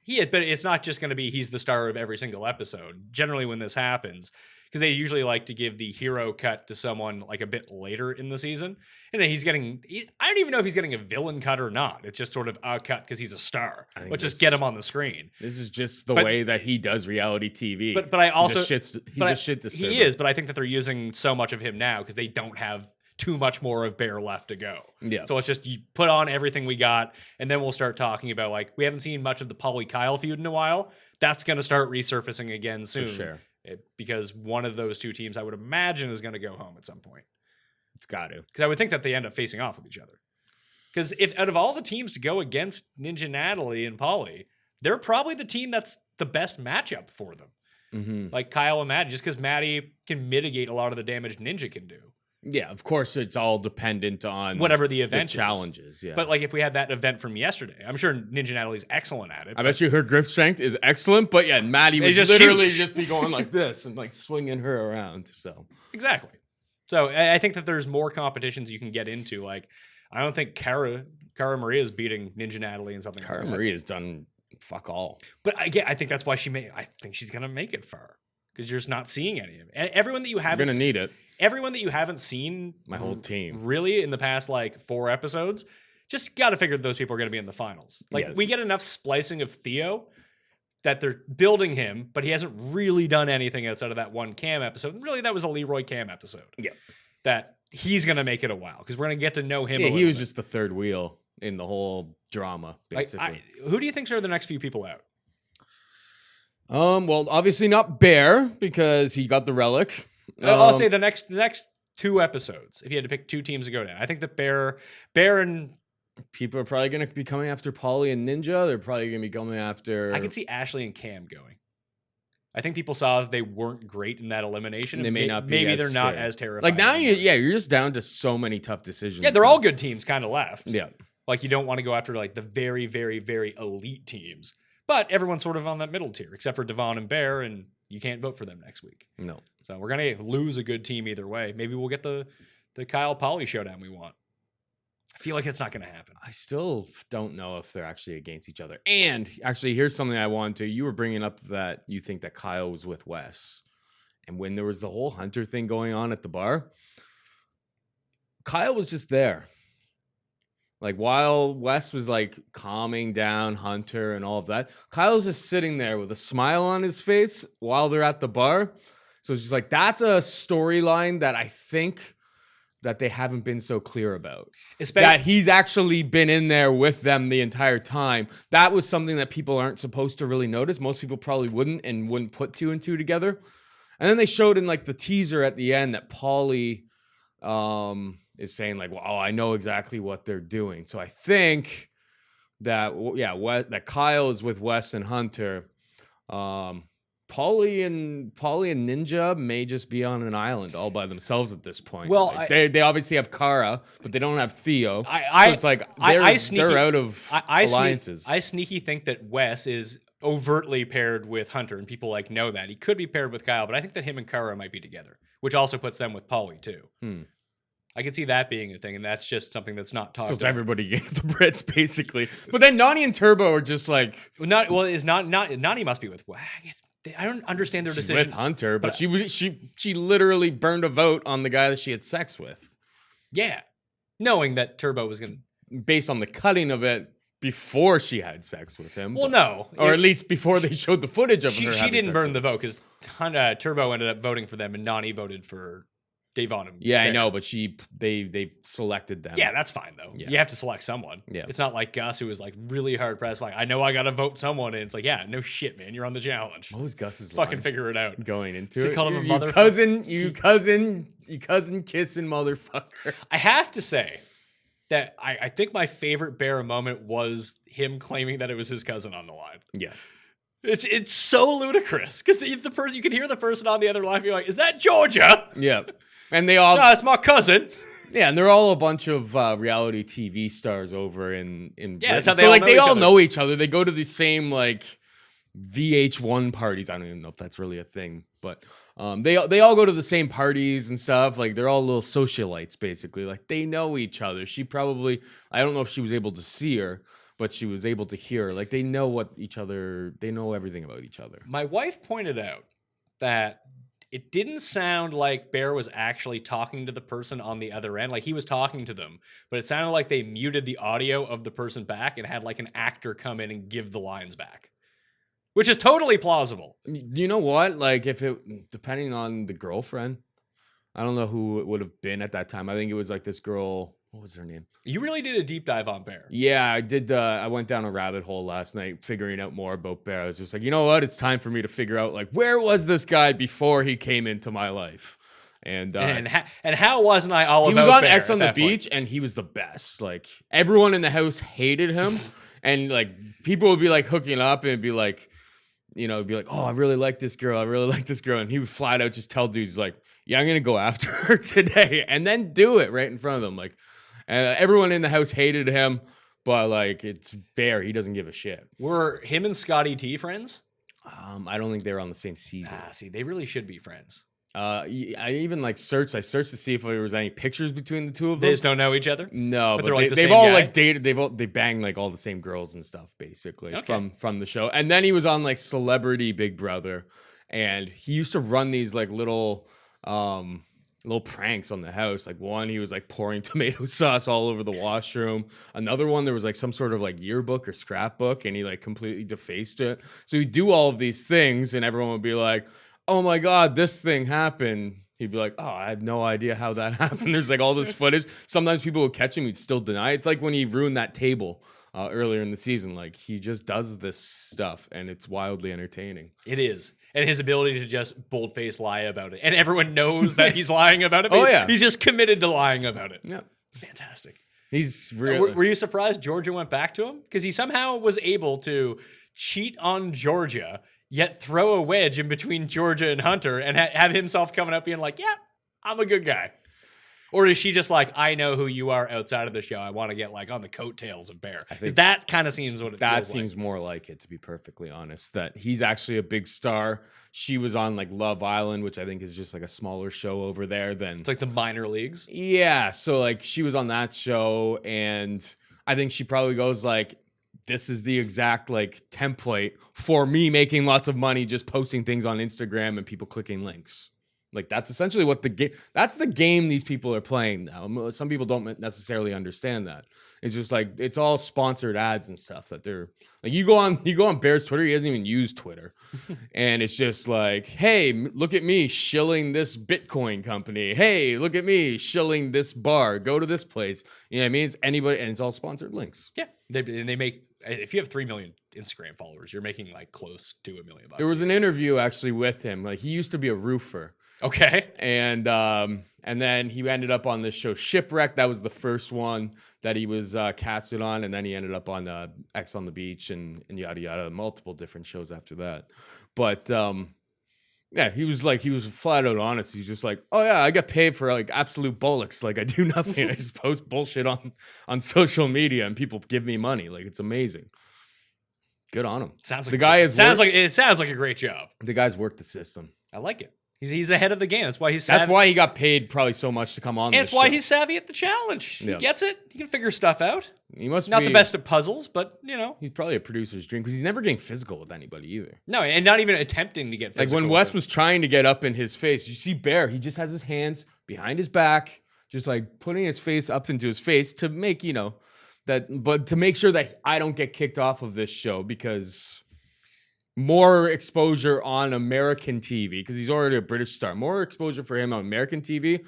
But it's not just going to be he's the star of every single episode. Generally, when this happens, because they usually like to give the hero cut to someone like a bit later in the season, and then I don't even know if he's getting a villain cut or not. It's just sort of a cut because he's a star. Let's just get him on the screen. This is just the way that he does reality TV. But I also he's a shit disturber. He is, but I think that they're using so much of him now because they don't have too much more of Bear left to go. Yeah. So let's just put on everything we got, and then we'll start talking about like we haven't seen much of the Paulie Kyle feud in a while. That's going to start resurfacing again soon. For sure. Because one of those two teams, I would imagine, is going to go home at some point. It's got to. Because I would think that they end up facing off with each other. Because if out of all the teams to go against Ninja Natalie and Paulie, they're probably the team that's the best matchup for them. Mm-hmm. Like Kyle and Maddie, just because Maddie can mitigate a lot of the damage Ninja can do. Yeah, of course, it's all dependent on Whatever the event challenges. Yeah, But like if we had that event from yesterday, I'm sure Ninja Natalie's excellent at it. I bet you her grip strength is excellent. But yeah, Maddie would just literally huge. just be going like this and like swinging her around. So Exactly. So I think that there's more competitions you can get into. Like I don't think Cara Maria is beating Ninja Natalie and something. Cara like that. Maria's done fuck all. But I think that's why I think she's gonna make it far. because you're just not seeing any of it. And everyone that you You're haven't gonna need it. everyone that you haven't seen My whole team. really in the past like 4 episodes, just got to figure those people are going to be in the finals. Like Yeah. we get enough splicing of Theo that they're building him, but he hasn't really done anything outside of that one Cam episode. And really, that was a Leroy Cam episode. Yeah. That he's going to make it a while because we're going to get to know him. Yeah, a he little was bit. just the third wheel in the whole drama, basically. Who do you think are the next few people out? Well, obviously not Bear because he got the relic. I'll say the next 2 episodes. If you had to pick 2 teams to go down, I think that Bear and People are probably going to be coming after Polly and Ninja. They're probably going to be coming after. I can see Ashley and Cam going. I think people saw that they weren't great in that elimination. They and may not be. Maybe as they're not scared. as terrified. Like now, anymore. you're just down to so many tough decisions. Yeah, they're all good teams kind of left. Yeah. Like you don't want to go after like the very, very, very elite teams. But everyone's sort of on that middle tier, except for Devon and Bear, and you can't vote for them next week. No. So we're gonna lose a good team either way. Maybe we'll get the Kyle Polly showdown we want. I feel like it's not gonna happen. I still don't know if they're actually against each other. And actually, here's something I wanted to. You were bringing up that you think that Kyle was with Wes. And when there was the whole Hunter thing going on at the bar, Kyle was just there. Like while Wes was like calming down Hunter and all of that, Kyle's just sitting there with a smile on his face while they're at the bar. So it's just like, that's a storyline that I think that they haven't been so clear about. That he's actually been in there with them the entire time. That was something that people aren't supposed to really notice. Most people probably wouldn't and wouldn't put 2 and 2 together. And then they showed in like the teaser at the end that Pauly is saying like, well, I know exactly what they're doing. So I think that, that Kyle is with Wes and Hunter. Pauly and Ninja may just be on an island all by themselves at this point. Well, like, they obviously have Kara, but they don't have Theo. So it's like they're out of alliances. I sneaky think that Wes is overtly paired with Hunter, and people like know that he could be paired with Kyle, but I think that him and Kara might be together, which also puts them with Pauly too. I could see that being a thing, and that's just something that's not talked So it's about. everybody against the Brits, basically. But then Nani and Turbo are just like Nani must be with. I don't understand their she's decision. with Hunter, but she literally burned a vote on the guy that she had sex with. Yeah, knowing that Turbo was gonna, based on the cutting of it before she had sex with him. Well, no, or at least before they showed the footage of her. She didn't burn the vote because Turbo ended up voting for them, and Nani voted for Davon. And Yeah, Bear. I know, but they selected them. Yeah, that's fine though. Yeah. You have to select someone. Yeah. It's not like Gus, who was like really hard pressed. Like, I know I got to vote someone, and it's like, yeah, no shit, man, you're on the challenge. What was Gus's Fucking line figure it out. going into So he it? called him a You motherfucker. you cousin kissing motherfucker. I have to say that I think my favorite Bear moment was him claiming that it was his cousin on the line. Yeah. It's so ludicrous because the person, you can hear the person on the other line be like, "Is that Georgia?" Yeah. And they all No, it's my cousin. yeah, and they're all a bunch of reality TV stars over in Britain. that's how they so all like know they each all other. know each other. They go to the same like VH1 parties. I don't even know if that's really a thing, but they all go to the same parties and stuff. Like they're all little socialites basically. Like they know each other. She probably, I don't know if she was able to see her, but she was able to hear her. Like they know what each other, they know everything about each other. My wife pointed out that it didn't sound like Bear was actually talking to the person on the other end. Like he was talking to them, but it sounded like they muted the audio of the person back and had like an actor come in and give the lines back, which is totally plausible. You know what? Like if it, depending on the girlfriend, I don't know who it would have been at that time. I think it was like this girl. What was her name? You really did a deep dive on Bear. Yeah, I did. I went down a rabbit hole last night figuring out more about Bear. I was just like, you know what? It's time for me to figure out like where was this guy before he came into my life, and how wasn't I all he about was on Bear X on at the that beach, and he was the best. Like everyone in the house hated him, and like people would be like hooking up and be like, you know, be like, oh, I really like this girl. I really like this girl, and he would flat out just tell dudes like, yeah, I'm gonna go after her today, and then do it right in front of them, like. Everyone in the house hated him, but like it's Bear. He doesn't give a shit. Were him and Scotty T friends? I don't think they were on the same season. See, they really should be friends. I even like searched. I searched to see if there was any pictures between the two of them. They just don't know each other? No, but they're like the they've same all guy? like dated. They banged like all the same girls and stuff, basically Okay. from the show. And then he was on like Celebrity Big Brother, and he used to run these like little pranks on the house. Like one, he was like pouring tomato sauce all over the washroom. Another one, there was like some sort of like yearbook or scrapbook, and he like completely defaced it. So he'd do all of these things, and everyone would be like, "Oh my God, this thing happened." He'd be like, "Oh, I have no idea how that happened." There's like all this footage. Sometimes people would catch him, he'd still deny. It's like when he ruined that table earlier in the season. Like he just does this stuff, and it's wildly entertaining. It is. And his ability to just bold-faced lie about it. And everyone knows that he's lying about it. Oh, yeah. He's just committed to lying about it. Yeah. It's fantastic. He's really... Were you surprised Georgia went back to him? Because he somehow was able to cheat on Georgia, yet throw a wedge in between Georgia and Hunter and have himself coming up being like, yeah, I'm a good guy. Or is she just like, I know who you are outside of the show. I want to get like on the coattails of Bear. Because that kind of seems what it that feels seems like. more like it, to be perfectly honest. That he's actually a big star. She was on like Love Island, which I think is just like a smaller show over there than... It's like the minor leagues. Yeah, so like she was on that show, and I think she probably goes like, this is the exact like template for me making lots of money just posting things on Instagram and people clicking links. Like that's essentially what that's the game these people are playing now. Some people don't necessarily understand that. It's just like it's all sponsored ads and stuff that they're like. You go on Bear's Twitter, he doesn't even use Twitter, and it's just like, hey, look at me shilling this Bitcoin company. Hey, look at me shilling this bar. Go to this place. You know what I mean? It's anybody, and it's all sponsored links. Yeah, they make. If you have 3 million Instagram followers, you're making like close to $1 million. There was an interview actually with him. Like he used to be a roofer. Okay. And then he ended up on this show Shipwreck. That was the first one that he was casted on, and then he ended up on X on the Beach and yada yada, multiple different shows after that. But yeah, he was flat out honest. He's just like, oh yeah, I get paid for like absolute bollocks. Like I do nothing. I just post bullshit on social media, and people give me money. Like it's amazing. Good on him. Sounds like it sounds like a great job. The guy's worked the system. I like it. He's ahead of the game. That's why That's why he got paid probably so much to come on. And it's why he's savvy at the challenge. Yeah. He gets it. He can figure stuff out. He must not be the best at puzzles, but you know, he's probably a producer's dream because he's never getting physical with anybody either. No, and not even attempting to get physical. Like when Wes was trying to get up in his face, you see Bear, he just has his hands behind his back, just like putting his face up into his face to make, you know, but to make sure that I don't get kicked off of this show because more exposure on American TV because he's already a British star. More exposure for him on American TV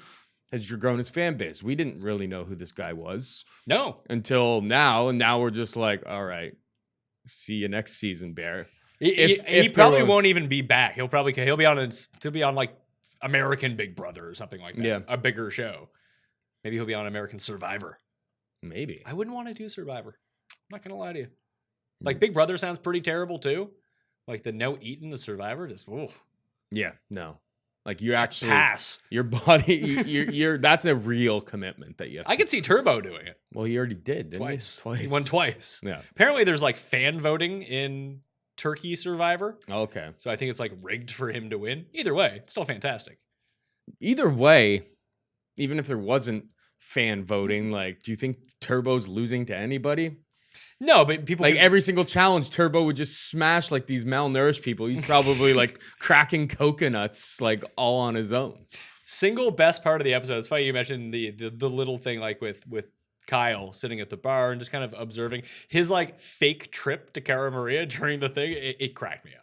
has grown his fan base. We didn't really know who this guy was. No. Until now, and now we're just like, all right, see you next season, Bear. He probably won't even be back. He'll be on like American Big Brother or something like that. Yeah. A bigger show. Maybe he'll be on American Survivor. Maybe. I wouldn't want to do Survivor. I'm not gonna lie to you. Like Big Brother sounds pretty terrible too. Like the no eating the Survivor, just ooh. Yeah, no. Like you actually pass. Your body, you're that's a real commitment that you have. I could see Turbo doing it. Well, he already did, didn't twice. he? He won twice. Yeah. Apparently, there's like fan voting in Turkey Survivor. Okay. So I think it's like rigged for him to win. Either way, it's still fantastic. Either way, even if there wasn't fan voting, like, do you think Turbo's losing to anybody? No, but people like every single challenge, Turbo would just smash like these malnourished people. He's probably like cracking coconuts like all on his own. Single best part of the episode. It's funny you mentioned the little thing like with Kyle sitting at the bar and just kind of observing his like fake trip to Cara Maria during the thing. It cracked me up.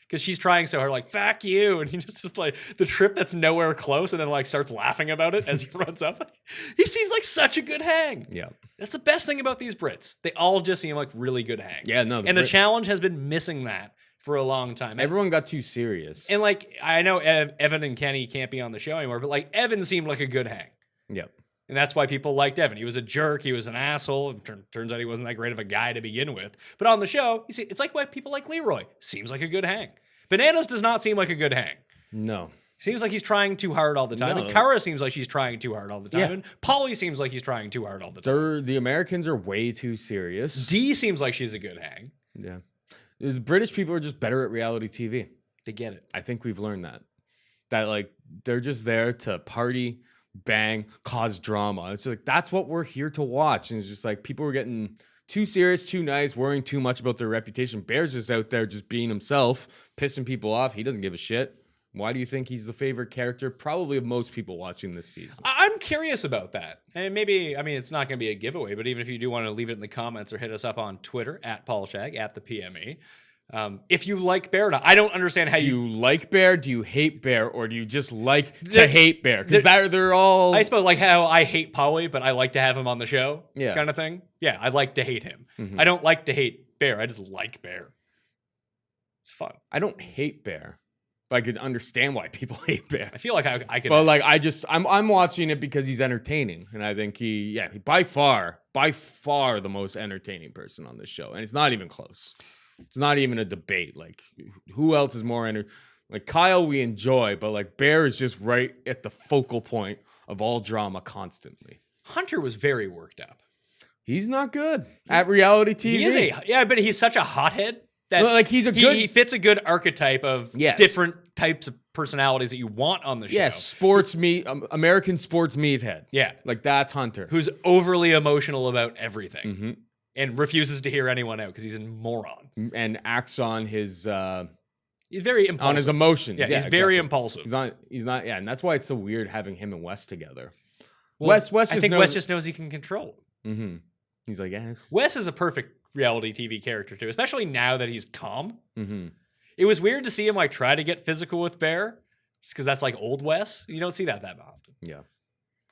Because she's trying so hard, like, fuck you. And he just like, the trip that's nowhere close and then like starts laughing about it as he runs up. He seems like such a good hang. Yeah. That's the best thing about these Brits. They all just seem like really good hangs. Yeah, no. The challenge has been missing that for a long time. Everyone got too serious. And like, I know Evan and Kenny can't be on the show anymore, but like Evan seemed like a good hang. Yep. And that's why people liked Evan. He was a jerk. He was an asshole. Turns out he wasn't that great of a guy to begin with. But on the show, it's like why people like Leroy. Seems like a good hang. Bananas does not seem like a good hang. No. Seems like he's trying too hard all the time. No. And Cara seems like she's trying too hard all the time. Yeah. And Pauly seems like he's trying too hard all the time. The Americans are way too serious. Dee seems like she's a good hang. Yeah. The British people are just better at reality TV. They get it. I think we've learned that. That like they're just there to party, bang, cause drama. It's like that's what we're here to watch. And it's just like people were getting too serious, too nice, worrying too much about their reputation. Bear's just out there just being himself, pissing people off. He doesn't give a shit. Why do you think he's the favorite character probably of most people watching this season? I'm curious about that. And maybe, I mean, it's not going to be a giveaway, but even if you do want to leave it in the comments or hit us up on Twitter, @PaulShag, @the PME. If you like Bear or not, I don't understand how do you like Bear? Do you hate Bear? Or do you just like to hate Bear? Because they're all... I suppose like how I hate Pauly, but I like to have him on the show kind of thing. Yeah, I like to hate him. I don't like to hate Bear. I just like Bear. It's fun. I don't hate Bear. But I could understand why people hate Bear. I feel like I could... But like, I'm watching it because he's entertaining. And I think he by far the most entertaining person on this show. And it's not even close. It's not even a debate. Like, who else is more like Kyle we enjoy, but like Bear is just right at the focal point of all drama constantly. Hunter was very worked up. He's not good at reality TV. He is but he's such a hothead that like he fits a good archetype of different types of personalities that you want on the show. Yes, American sports meathead. Yeah. Like that's Hunter. Who's overly emotional about everything. And refuses to hear anyone out because he's a moron. And acts on his... he's very impulsive. On his emotions. Yeah, he's very impulsive. He's not, and that's why it's so weird having him and Wes together. Well, Wes just knows he can control it. He's like, yes. Wes is a perfect reality TV character too, especially now that he's calm. It was weird to see him like try to get physical with Bear, just because that's like old Wes. You don't see that often. Yeah.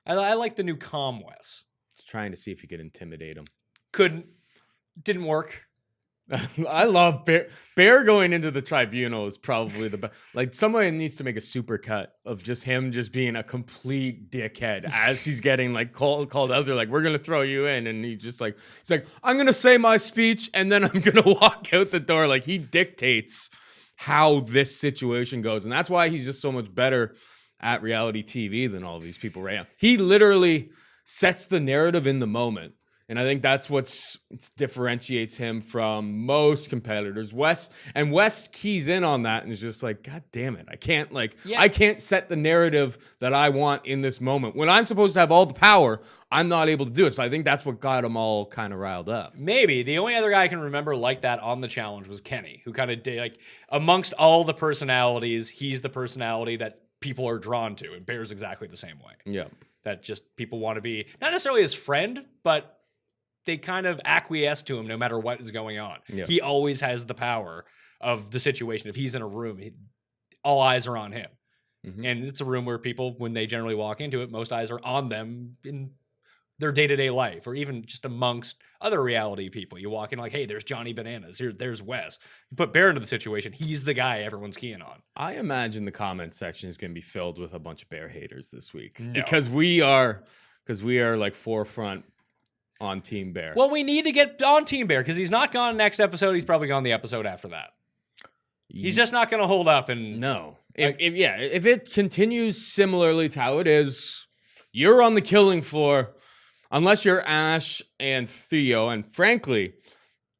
I like the new calm Wes. Just trying to see if he could intimidate him. Didn't work. I love Bear. Bear going into the tribunal is probably the best. Like, somebody needs to make a super cut of just him just being a complete dickhead as he's getting like called out. They're like, we're gonna throw you in, and he's like, I'm gonna say my speech and then I'm gonna walk out the door. Like, he dictates how this situation goes, and that's why he's just so much better at reality TV than all these people right now. He literally sets the narrative in the moment. And I think that's what differentiates him from most competitors. Wes keys in on that and is just like, God damn it. I can't set the narrative that I want in this moment. When I'm supposed to have all the power, I'm not able to do it. So I think that's what got them all kind of riled up. Maybe. The only other guy I can remember like that on the challenge was Kenny, who kind of did, like, amongst all the personalities, he's the personality that people are drawn to. And Bear's exactly the same way. Yeah. That just people want to be, not necessarily his friend, but they kind of acquiesce to him no matter what is going on. Yeah. He always has the power of the situation. If he's in a room, all eyes are on him. And it's a room where people, when they generally walk into it, most eyes are on them in their day-to-day life, or even just amongst other reality people. You walk in like, hey, there's Johnny Bananas. There's Wes. You put Bear into the situation, he's the guy everyone's keying on. I imagine the comment section is going to be filled with a bunch of Bear haters this week. No. Because we are like forefront on Team Bear. Well, we need to get on Team Bear because he's not gone next episode. He's probably gone the episode after that. He's just not going to hold up. And no, if it continues similarly to how it is, you're on the killing floor, unless you're Ash and Theo. And frankly,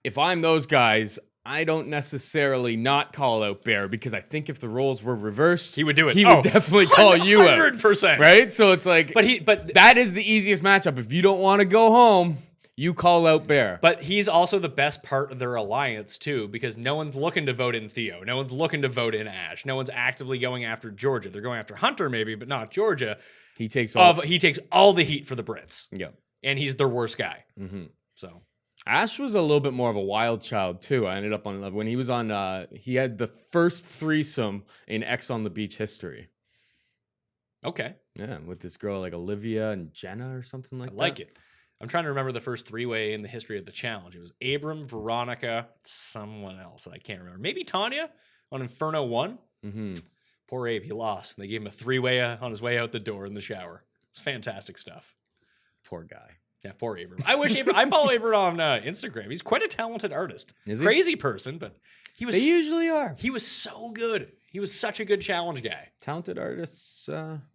if I'm those guys, I don't necessarily not call out Bear, because I think if the roles were reversed, he would do it. He would definitely call you out. 100%. Right? So it's like, but that is the easiest matchup. If you don't want to go home, you call out Bear. But he's also the best part of their alliance too, because no one's looking to vote in Theo. No one's looking to vote in Ash. No one's actively going after Georgia. They're going after Hunter maybe, but not Georgia. He takes all the heat for the Brits. Yep. And he's their worst guy. So Ash was a little bit more of a wild child too. I ended up on when he was on. He had the first threesome in X on the Beach history. Okay. Yeah, with this girl like Olivia and Jenna or something like that. I like it. I'm trying to remember the first three-way in the history of the challenge. It was Abram, Veronica, someone else that I can't remember. Maybe Tanya on Inferno 1. Poor Abe, he lost. They gave him a three-way on his way out the door in the shower. It's fantastic stuff. Poor guy. Yeah, poor Abram. I wish Abram. I follow Abram on Instagram. He's quite a talented artist. Is he? Crazy person, but he was. They usually are. He was so good. He was such a good challenge guy. Talented artists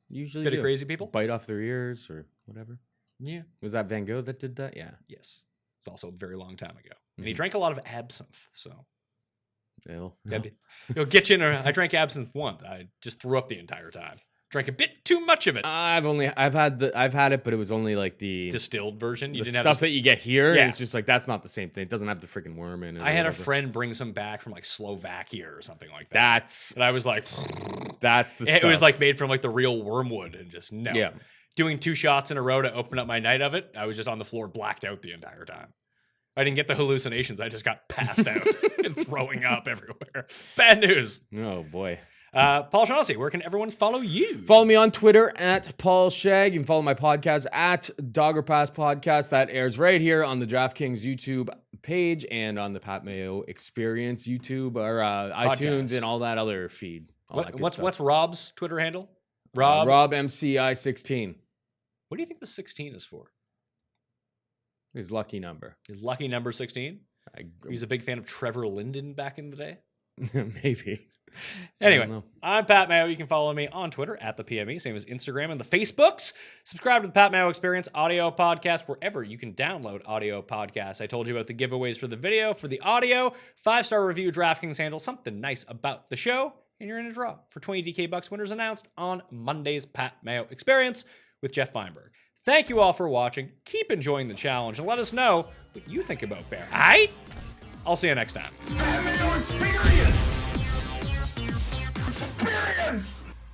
usually bit of crazy people bite off their ears or whatever. Yeah. Was that Van Gogh that did that? Yeah. Yes. It's also a very long time ago, and he drank a lot of absinthe. So it'll get you in. I drank absinthe once. I just threw up the entire time. Drank a bit too much of it. I've had it, but it was only like the Distilled version. You the didn't stuff have that you get here. Yeah. And it's just like that's not the same thing. It doesn't have the freaking worm in it. I had a whatever. friend bring some back from like Slovakia or something like that. That's And I was like, the it stuff. was like made from like the real wormwood and just no. Yeah. Doing 2 shots in a row to open up my night of it, I was just on the floor blacked out the entire time. I didn't get the hallucinations. I just got passed out and throwing up everywhere. Bad news. Oh boy. Paul Shaughnessy, where can everyone follow you? Follow me on Twitter at Paul Shag. You can follow my podcast at Dogger Pass Podcast. That airs right here on the DraftKings YouTube page and on the Pat Mayo Experience YouTube or iTunes and all that other feed. What's Rob's Twitter handle? Rob MCI16. What do you think the 16 is for? His lucky number. His lucky number 16? He's a big fan of Trevor Linden back in the day. Maybe. Anyway, I'm Pat Mayo. You can follow me on Twitter at the PME, same as Instagram and the Facebooks. Subscribe to the Pat Mayo Experience audio podcast wherever you can download audio podcasts. I told you about the giveaways for the video, for the audio, 5-star review, DraftKings handle, something nice about the show, and you're in a draw for 20 DK bucks. Winners announced on Monday's Pat Mayo Experience with Jeff Feinberg. Thank you all for watching. Keep enjoying the challenge and let us know what you think about fair. I'll see you next time. Mayo Experience! Experience!